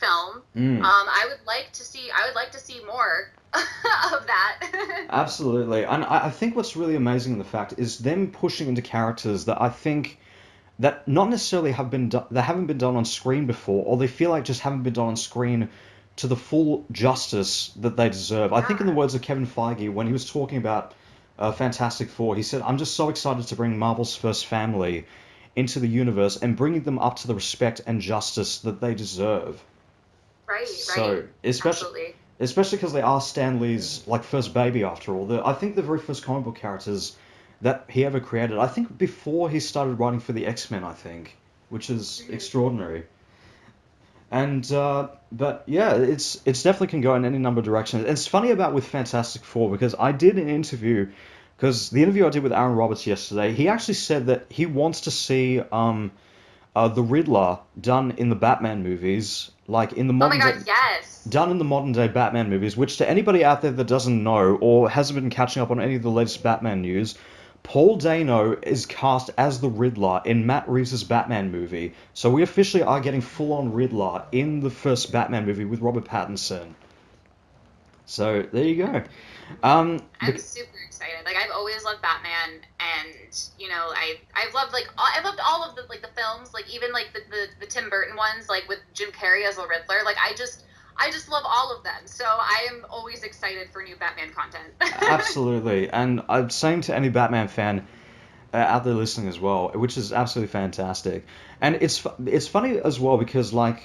film. mm. I would like to see more of that. Absolutely, and I think what's really amazing in the fact is them pushing into characters that I think that not necessarily that haven't been done on screen before, or they feel like just haven't been done on screen to the full justice that they deserve. I think in the Yeah. words of Kevin Feige when he was talking about Fantastic Four, he said, "I'm just so excited to bring Marvel's first family into the universe and bringing them up to the respect and justice that they deserve." Right. Right. So, especially Absolutely. especially because they are Stan Lee's like first baby after all. I think the very first comic book characters that he ever created. I think before he started writing for the X-Men, I think, which is Hmm. extraordinary. And but yeah, it's definitely can go in any number of directions. It's funny about with Fantastic Four because I did an interview because the interview I did with Aaron Roberts yesterday, he actually said that he wants to see the Riddler done in the Batman movies, like in the Oh my modern day, God. Yes. done in the modern day Batman movies, which to anybody out there that doesn't know or hasn't been catching up on any of the latest Batman news, Paul Dano is cast as the Riddler in Matt Reeves' Batman movie. So we officially are getting full-on Riddler in the first Batman movie with Robert Pattinson. So there you go. I'm Bec- super excited. Like I've always loved Batman, and I've loved I've loved all of the like the films, like even like the Tim Burton ones, like with Jim Carrey as the Riddler. Like I just love all of them. So I am always excited for new Batman content. Absolutely, and I'm saying to any Batman fan out there listening as well, which is absolutely fantastic. And it's funny as well because like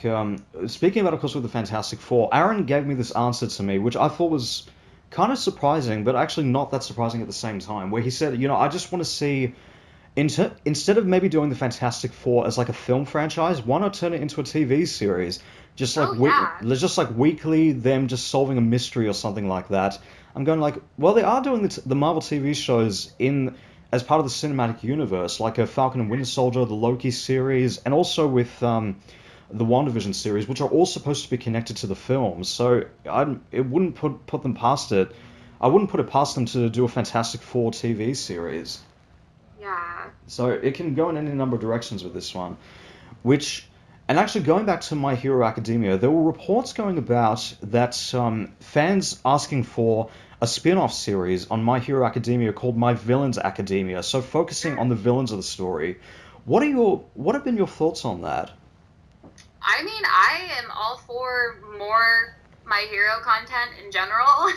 speaking about of course with the Fantastic Four, Aaron gave me this answer to me, which I thought was kind of surprising, but actually not that surprising at the same time. Where he said, I just want to see instead of maybe doing the Fantastic Four as like a film franchise, why not turn it into a TV series? Oh yeah. Just like weekly, them just solving a mystery or something like that. I'm going like, well, they are doing the Marvel TV shows in as part of the cinematic universe, like a Falcon and Winter Soldier, the Loki series, and also with the WandaVision series, which are all supposed to be connected to the films. So it wouldn't put them past it. I wouldn't put it past them to do a Fantastic Four TV series. Yeah. So it can go in any number of directions with this one. Which, and actually going back to My Hero Academia, there were reports going about that fans asking for a spin-off series on My Hero Academia called My Villains Academia, so focusing on the villains of the story. What have been your thoughts on that? I mean, I am all for more My Hero content in general.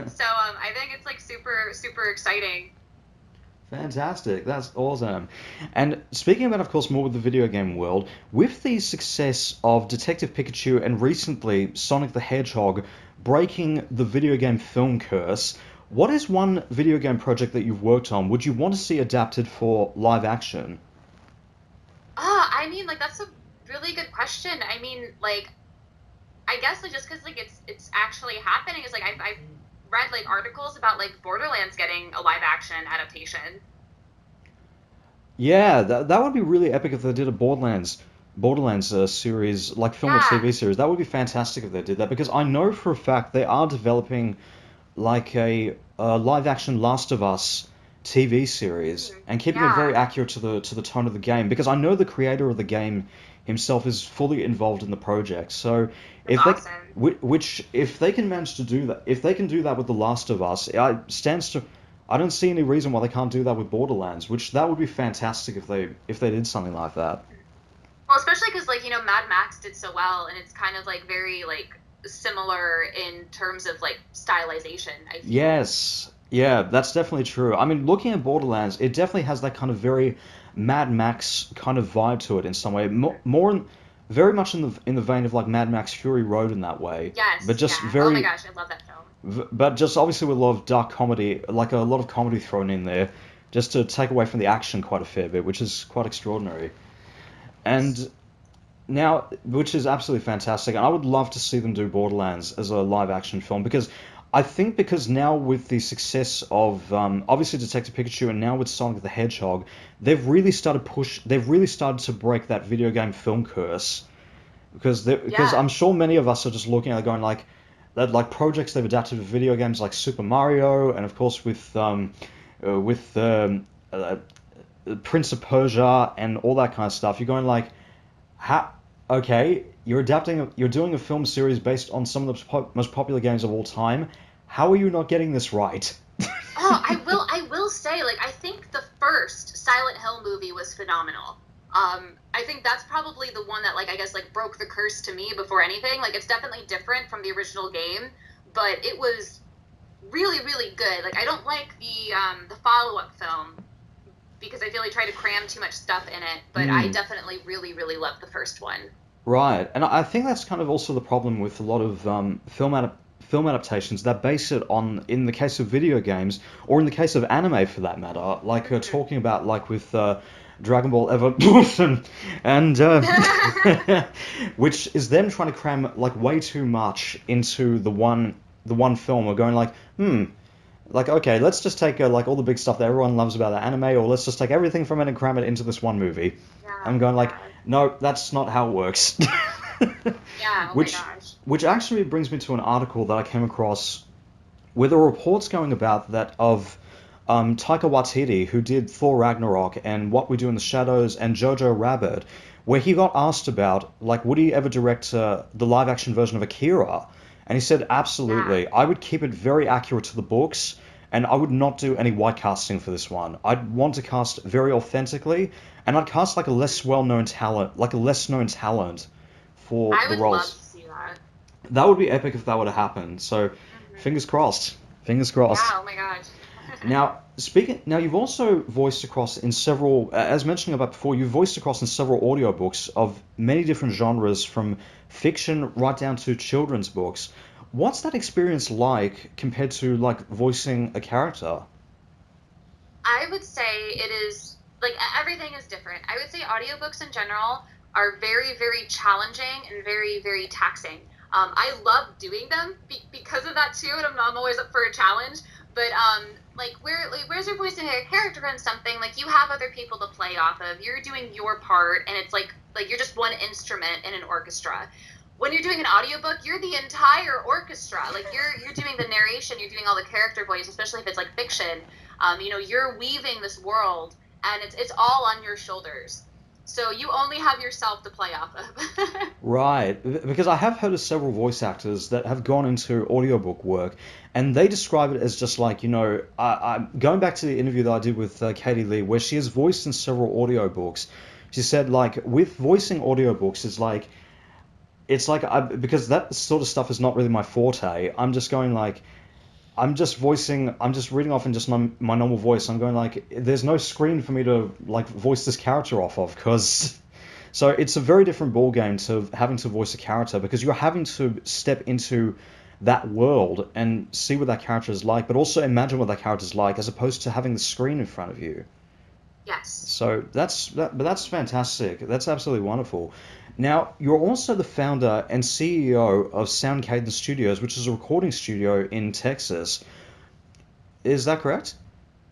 So I think it's like super, super exciting. Fantastic, that's awesome. And speaking about, of course, more with the video game world, with the success of Detective Pikachu and recently Sonic the Hedgehog breaking the video game film curse, what is one video game project that you've worked on would you want to see adapted for live action? I mean, like that's a really good question. I mean, like I guess like just because like it's actually happening is like I've read like articles about like Borderlands getting a live action adaptation. Yeah, that would be really epic if they did a Borderlands series, like film or Yeah. TV series. That would be fantastic if they did that because I know for a fact they are developing like a live action Last of Us TV series and keeping it very Yeah. accurate to the tone of the game because I know the creator of the game himself is fully involved in the project. So That's if they awesome. which if they can manage to do that, if they can do that with The Last of Us, I don't see any reason why they can't do that with Borderlands, which that would be fantastic if they did something like that. Well, especially because like Mad Max did so well, and it's kind of like very like similar in terms of like stylization. I feel. Yes, yeah, that's definitely true. I mean, looking at Borderlands, it definitely has that kind of very Mad Max kind of vibe to it in some way. Very much in the vein of like Mad Max Fury Road in that way, but Yes. just Yeah. Oh my very, gosh, I love that film. but just obviously with a lot of dark comedy, like a lot of comedy thrown in there, just to take away from the action quite a fair bit, which is quite extraordinary. And now, which is absolutely fantastic, and I would love to see them do Borderlands as a live action film because I think because now with the success of obviously Detective Pikachu and now with Sonic the Hedgehog, they've really started to break that video game film curse because Yeah. I'm sure many of us are just looking at it going like that like projects they've adapted to video games like Super Mario and of course with Prince of Persia and all that kind of stuff. You're going like how? Okay, you're doing a film series based on some of the most popular games of all time. How are you not getting this right? Oh, I will say, like, I think the first Silent Hill movie was phenomenal. I think that's probably the one that, like, I guess, like, broke the curse to me before anything. Like, it's definitely different from the original game, but it was really, really good. Like, I don't like the follow-up film because I feel they try to cram too much stuff in it, but I Hmm. definitely really, really love the first one. Right, and I think that's kind of also the problem with a lot of film adaptations that base it on, in the case of video games, or in the case of anime for that matter, like talking about like with Dragon Ball Evolution, and which is them trying to cram like way too much into the one film, or going like, like okay, let's just take like all the big stuff that everyone loves about the anime, or let's just take everything from it and cram it into this one movie. Yeah, I'm going like, yeah, no, that's not how it works. yeah. Oh my which gosh. which actually brings me to an article that I came across where there were reports going about that of Taika Waititi, who did Thor Ragnarok and What We Do in the Shadows and Jojo Rabbit, where he got asked about, like, would he ever direct the live action version of Akira? And he said, Yeah. absolutely. I would keep it very accurate to the books, and I would not do any white casting for this one. I'd want to cast very authentically, and I'd cast like a less known talent for I the would love roles. to see that. That would be epic if that would have happened. So, fingers crossed. Fingers crossed. Yeah, oh my gosh. Now you've also voiced across in several, as mentioned about before, you've voiced across in several audiobooks of many different genres, from fiction right down to children's books. What's that experience like compared to like voicing a character? I would say it is like everything is different. I would say audiobooks in general are very, very challenging and very, very taxing. I love doing them because of that too, and I'm always up for a challenge. But where's your voice in a character in something like you have other people to play off of. You're doing your part, and it's like you're just one instrument in an orchestra. when you're doing an audiobook, you're the entire orchestra. Like you're doing the narration, you're doing all the character voice, especially if it's like fiction. You're weaving this world, and it's all on your shoulders. So you only have yourself to play off of. Right, because I have heard of several voice actors that have gone into audiobook work, and they describe it as just like, I'm going back to the interview that I did with Katie Lee, where she has voiced in several audiobooks. She said, like, with voicing audiobooks, because that sort of stuff is not really my forte. I'm just going like, I'm just reading off in just my normal voice. I'm going like, there's no screen for me to like voice this character off of, because so it's a very different ball game to having to voice a character, because you're having to step into that world and see what that character is like, but also imagine what that character is like, as opposed to having the screen in front of you. Yes. So but that's fantastic. That's absolutely wonderful. Now, you're also the founder and CEO of Caden Studios, which is a recording studio in Texas. Is that correct?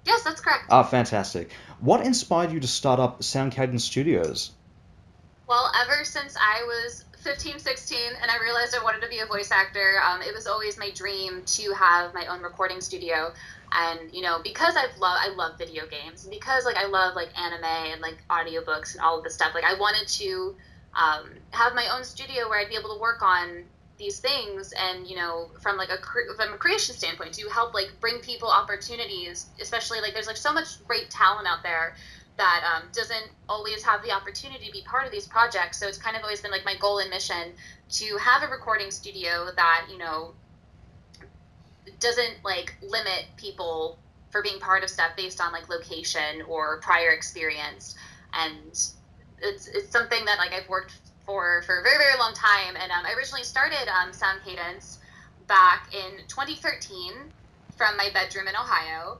Yes, that's correct. Ah, fantastic. What inspired you to start up Caden Studios? Well, ever since I was 15, 16, and I realized I wanted to be a voice actor, it was always my dream to have my own recording studio. And because I love video games, and because like I love like anime and like audiobooks and all of this stuff, like I wanted to have my own studio where I'd be able to work on these things, and from like from a creation standpoint, to help like bring people opportunities, especially like there's like so much great talent out there that doesn't always have the opportunity to be part of these projects. So it's kind of always been like my goal and mission to have a recording studio that doesn't like limit people for being part of stuff based on like location or prior experience. And it's something that like I've worked for a very, very long time. And I originally started Sound Cadence back in 2013 from my bedroom in Ohio.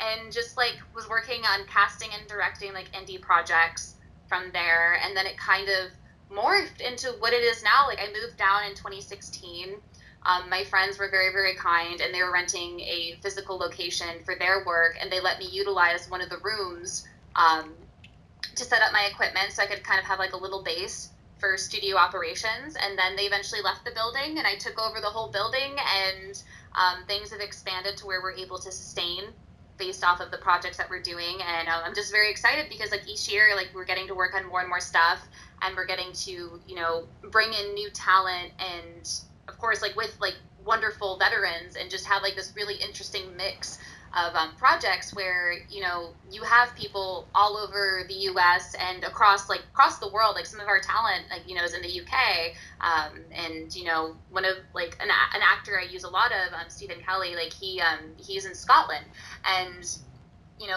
And just like was working on casting and directing like indie projects from there. And then it kind of morphed into what it is now. Like I moved down in 2016. My friends were very, very kind, and they were renting a physical location for their work, and they let me utilize one of the rooms to set up my equipment so I could kind of have like a little base for studio operations. And then they eventually left the building, and I took over the whole building, and things have expanded to where we're able to sustain based off of the projects that we're doing. And I'm just very excited because like each year, like we're getting to work on more and more stuff, and we're getting to bring in new talent, and of course like with like wonderful veterans, and just have like this really interesting mix of projects where you have people all over the U.S. and across the world. Like some of our talent like is in the U.K. And one of like an actor I use a lot of, Stephen Kelly, like he's in Scotland. And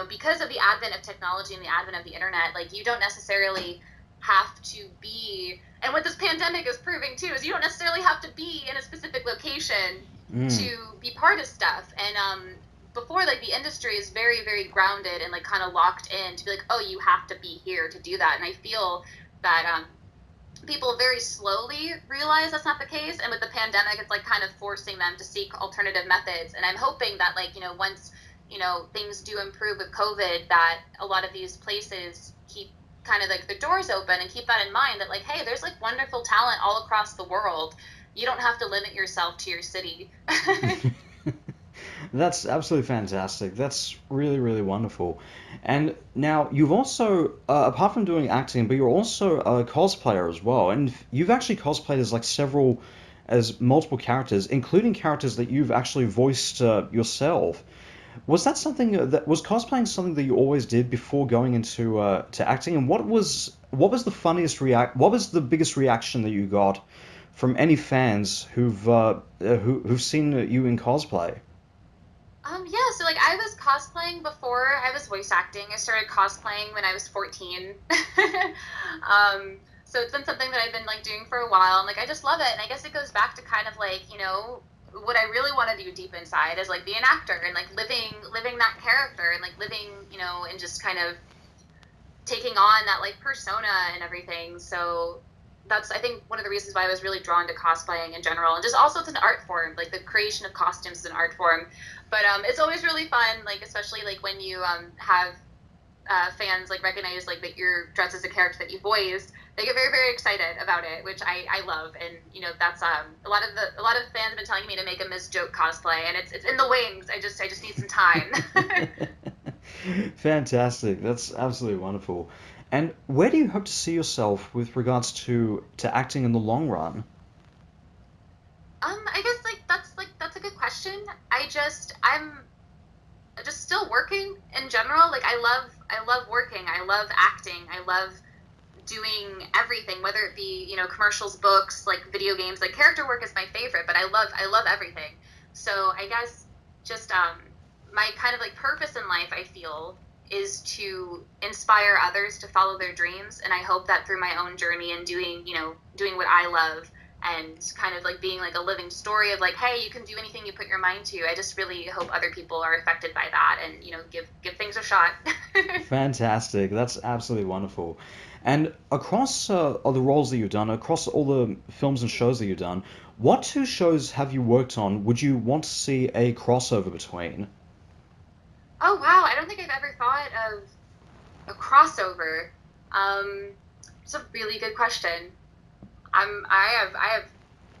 because of the advent of technology and the advent of the internet, like you don't necessarily have to be, and what this pandemic is proving too is you don't necessarily have to be in a specific location to be part of stuff. And before, like the industry is very, very grounded and like kind of locked in to be like, oh, you have to be here to do that. And I feel that people very slowly realize that's not the case. And with the pandemic, it's like kind of forcing them to seek alternative methods. And I'm hoping that like once things do improve with COVID, that a lot of these places keep kind of like the doors open and keep that in mind, that like, hey, there's like wonderful talent all across the world. You don't have to limit yourself to your city. That's absolutely fantastic. That's really, really wonderful. And now you've also, apart from doing acting, but you're also a cosplayer as well. And you've actually cosplayed as multiple characters, including characters that you've actually voiced yourself. Was cosplaying something that you always did before going into to acting? And what was the biggest reaction that you got from any fans who've seen you in cosplay? Yeah, so like I was cosplaying before I was voice acting. I started cosplaying when I was 14. So it's been something that I've been like doing for a while, and like I just love it. And I guess it goes back to kind of like, what I really want to do deep inside is like be an actor and like living that character, and like living, and just kind of taking on that like persona and everything. So that's, I think, one of the reasons why I was really drawn to cosplaying in general, and just also it's an art form. Like the creation of costumes is an art form, but it's always really fun. Like especially like when you have fans like recognize like that you're dressed as a character that you voiced, they get very, very excited about it, which I love. And that's a lot of fans have been telling me to make a Ms. Joke cosplay, and it's in the wings. I just need some time. Fantastic. That's absolutely wonderful. And where do you hope to see yourself with regards to acting in the long run? I guess that's a good question. I'm just still working in general. Like I love working. I love acting. I love doing everything, whether it be commercials, books, like video games. Like character work is my favorite, but I love everything. So I guess just my kind of like purpose in life, I feel, is to inspire others to follow their dreams, and I hope that through my own journey and doing what I love, and kind of like being like a living story of like, hey, you can do anything you put your mind to. I just really hope other people are affected by that, and give things a shot. Fantastic. That's absolutely wonderful. And across all the roles that you've done, across all the films and shows that you've done, what two shows have you worked on would you want to see a crossover between? Oh wow, I don't think I've ever thought of a crossover. It's a really good question. I have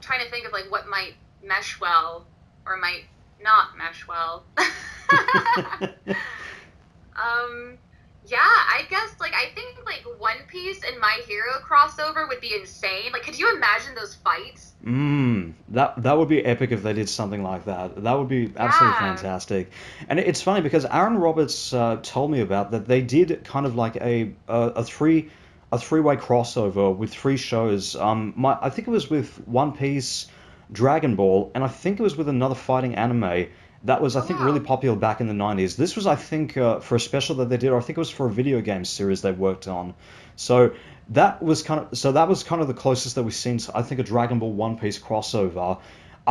trying to think of like what might mesh well or might not mesh well. um, yeah, I guess like I think like One Piece and My Hero crossover would be insane. Like, could you imagine those fights? That would be epic if they did something like that. That would be absolutely Yeah. fantastic. And it's funny because Aaron Roberts told me about that. They did kind of like a three-way crossover with three shows. I think it was with One Piece, Dragon Ball, and I think it was with another fighting anime that was I Oh think really wow. popular back in the 90s. This was I think for a special that they did, or I think it was for a video game series they worked on. So that was kind of the closest that we've seen to, I think, a Dragon Ball One Piece crossover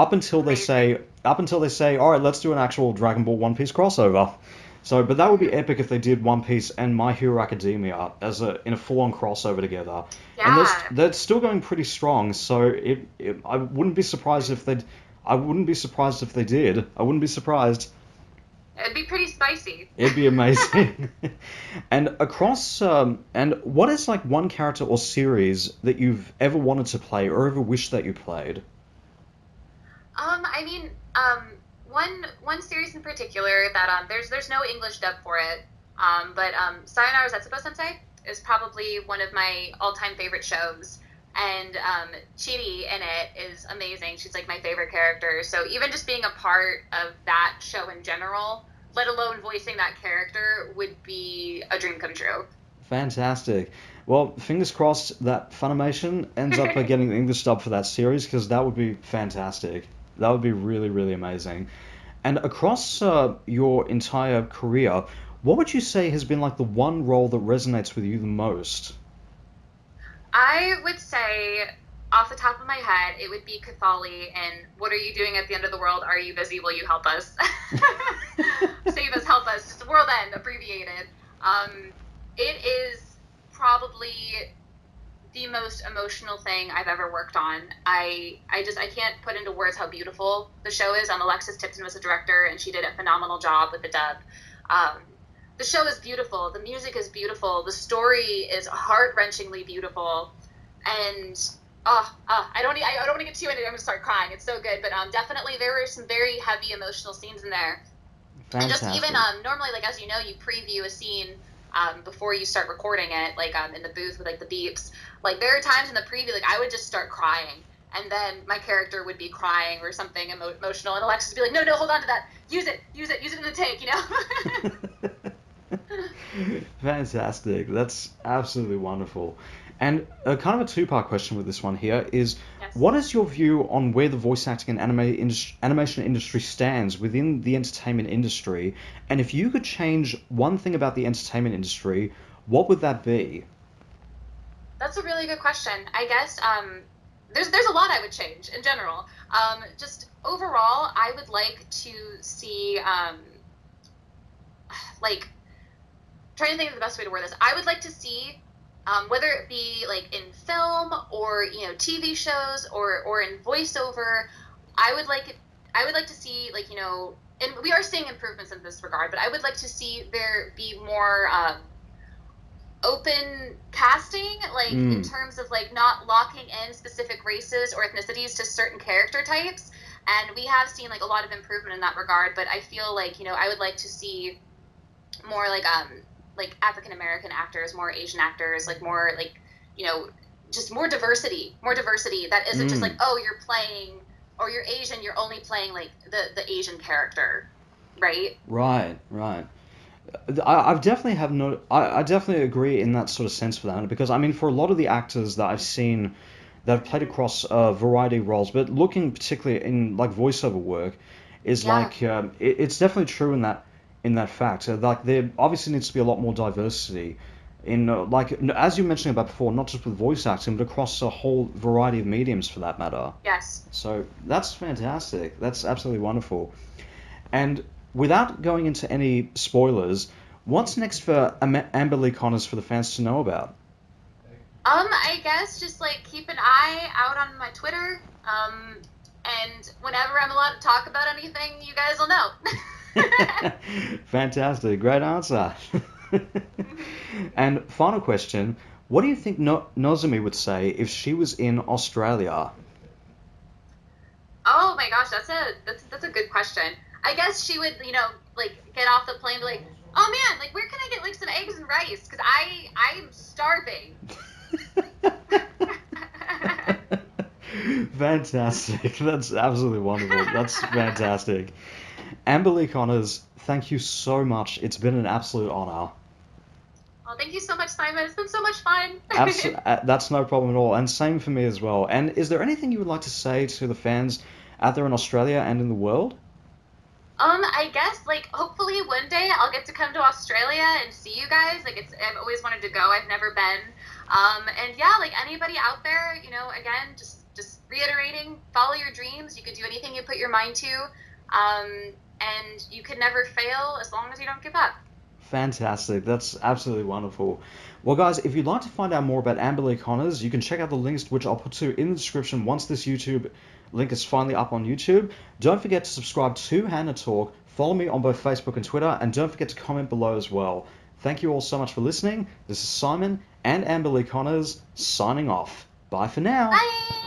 Amazing. up until they say, all right, let's do an actual Dragon Ball One Piece crossover. So, but that would be Hmm. epic if they did One Piece and My Hero Academia as a in a full-on crossover together. And Yeah. they're still going pretty strong. So I wouldn't be surprised if they did. I wouldn't be surprised. It'd be pretty spicy. It'd be amazing. And what is like one character or series that you've ever wanted to play or ever wished that you played? I mean, one series in particular that there's no English dub for it. But Sayonara Setsubo Sensei is probably one of my all-time favorite shows. And Chiri in it is amazing. She's like my favorite character. So even just being a part of that show in general, let alone voicing that character, would be a dream come true. Fantastic. Well, fingers crossed that Funimation ends up getting the English dub for that series because that would be fantastic. That would be really, really amazing. And across your entire career, what would you say has been like the one role that resonates with you the most? I would say, off the top of my head, it would be Cathali and What Are You Doing at the End of the World? Are You Busy? Will you help us? Save us, help us. Just world end, abbreviated. It is probably the most emotional thing I've ever worked on. I can't put into words how beautiful the show is. Alexis Tipton was the director, and she did a phenomenal job with the dub. Um, the show is beautiful. The music is beautiful. The story is heart wrenchingly beautiful, and I don't want to get too into it. I'm gonna start crying. It's so good, but definitely there were some very heavy emotional scenes in there, and just even Fantastic. normally, like, as you know, you preview a scene before you start recording it, like in the booth with like the beeps. Like there are times in the preview, like I would just start crying, and then my character would be crying or something emotional, and Alexis would be like, no, no, hold on to that, use it in the take. Fantastic. That's absolutely wonderful. And kind of a two-part question with this one here is, Yes. what is your view on where the voice acting and animation industry stands within the entertainment industry? And if you could change one thing about the entertainment industry, what would that be? That's a really good question. I guess there's a lot I would change in general. Just overall, I would like to see like trying to think of the best way to word this. I would like to see, whether it be like in film or TV shows or in voiceover, I would like I would like to see, like, and we are seeing improvements in this regard, but I would like to see there be more open casting, like in Mm. terms of like not locking in specific races or ethnicities to certain character types. And we have seen like a lot of improvement in that regard. But I feel like, you know, I would like to see more like African American actors, more Asian actors, like more like, you know, just more diversity that isn't just like, Mm. oh, you're playing, or you're Asian, you're only playing like the Asian character, right? Right, right. I've definitely have no. I definitely agree in that sort of sense for that, because I mean, for a lot of the actors that I've seen that have played Mm-hmm. across a variety of roles, but looking particularly in like voiceover work, is Yeah. like it's definitely true in that fact. Like there obviously needs to be a lot more diversity in like as you mentioned about before, not just with voice acting, but across a whole variety of mediums for that matter. Yes. So that's fantastic. That's absolutely wonderful. And without going into any spoilers, what's next for Amber Lee Connors for the fans to know about? I guess just like keep an eye out on my Twitter. And whenever I'm allowed to talk about anything, you guys will know. Fantastic, great answer. And final question, what do you think Nozumi would say if she was in Australia? Oh my gosh, that's a good question. I guess she would, you know, like get off the plane, and be like, oh man, like where can I get like some eggs and rice? Because I'm starving. Fantastic. That's absolutely wonderful. That's fantastic. Amber Lee Connors, thank you so much. It's been an absolute honor. Well, thank you so much, Simon. It's been so much fun. That's no problem at all. And same for me as well. And is there anything you would like to say to the fans out there in Australia and in the world? I guess like hopefully one day I'll get to come to Australia and see you guys. Like I've always wanted to go. I've never been. And yeah, like anybody out there, you know, again, just reiterating, follow your dreams. You could do anything you put your mind to. And you could never fail as long as you don't give up. Fantastic. That's absolutely wonderful. Well, guys, if you'd like to find out more about Amber Lee Connors, you can check out the links, which I'll put to in the description once this YouTube link is finally up on YouTube. Don't forget to subscribe to Hannah Talk, follow me on both Facebook and Twitter, and don't forget to comment below as well. Thank you all so much for listening. This is Simon and Amber Lee Connors signing off. Bye for now. Bye.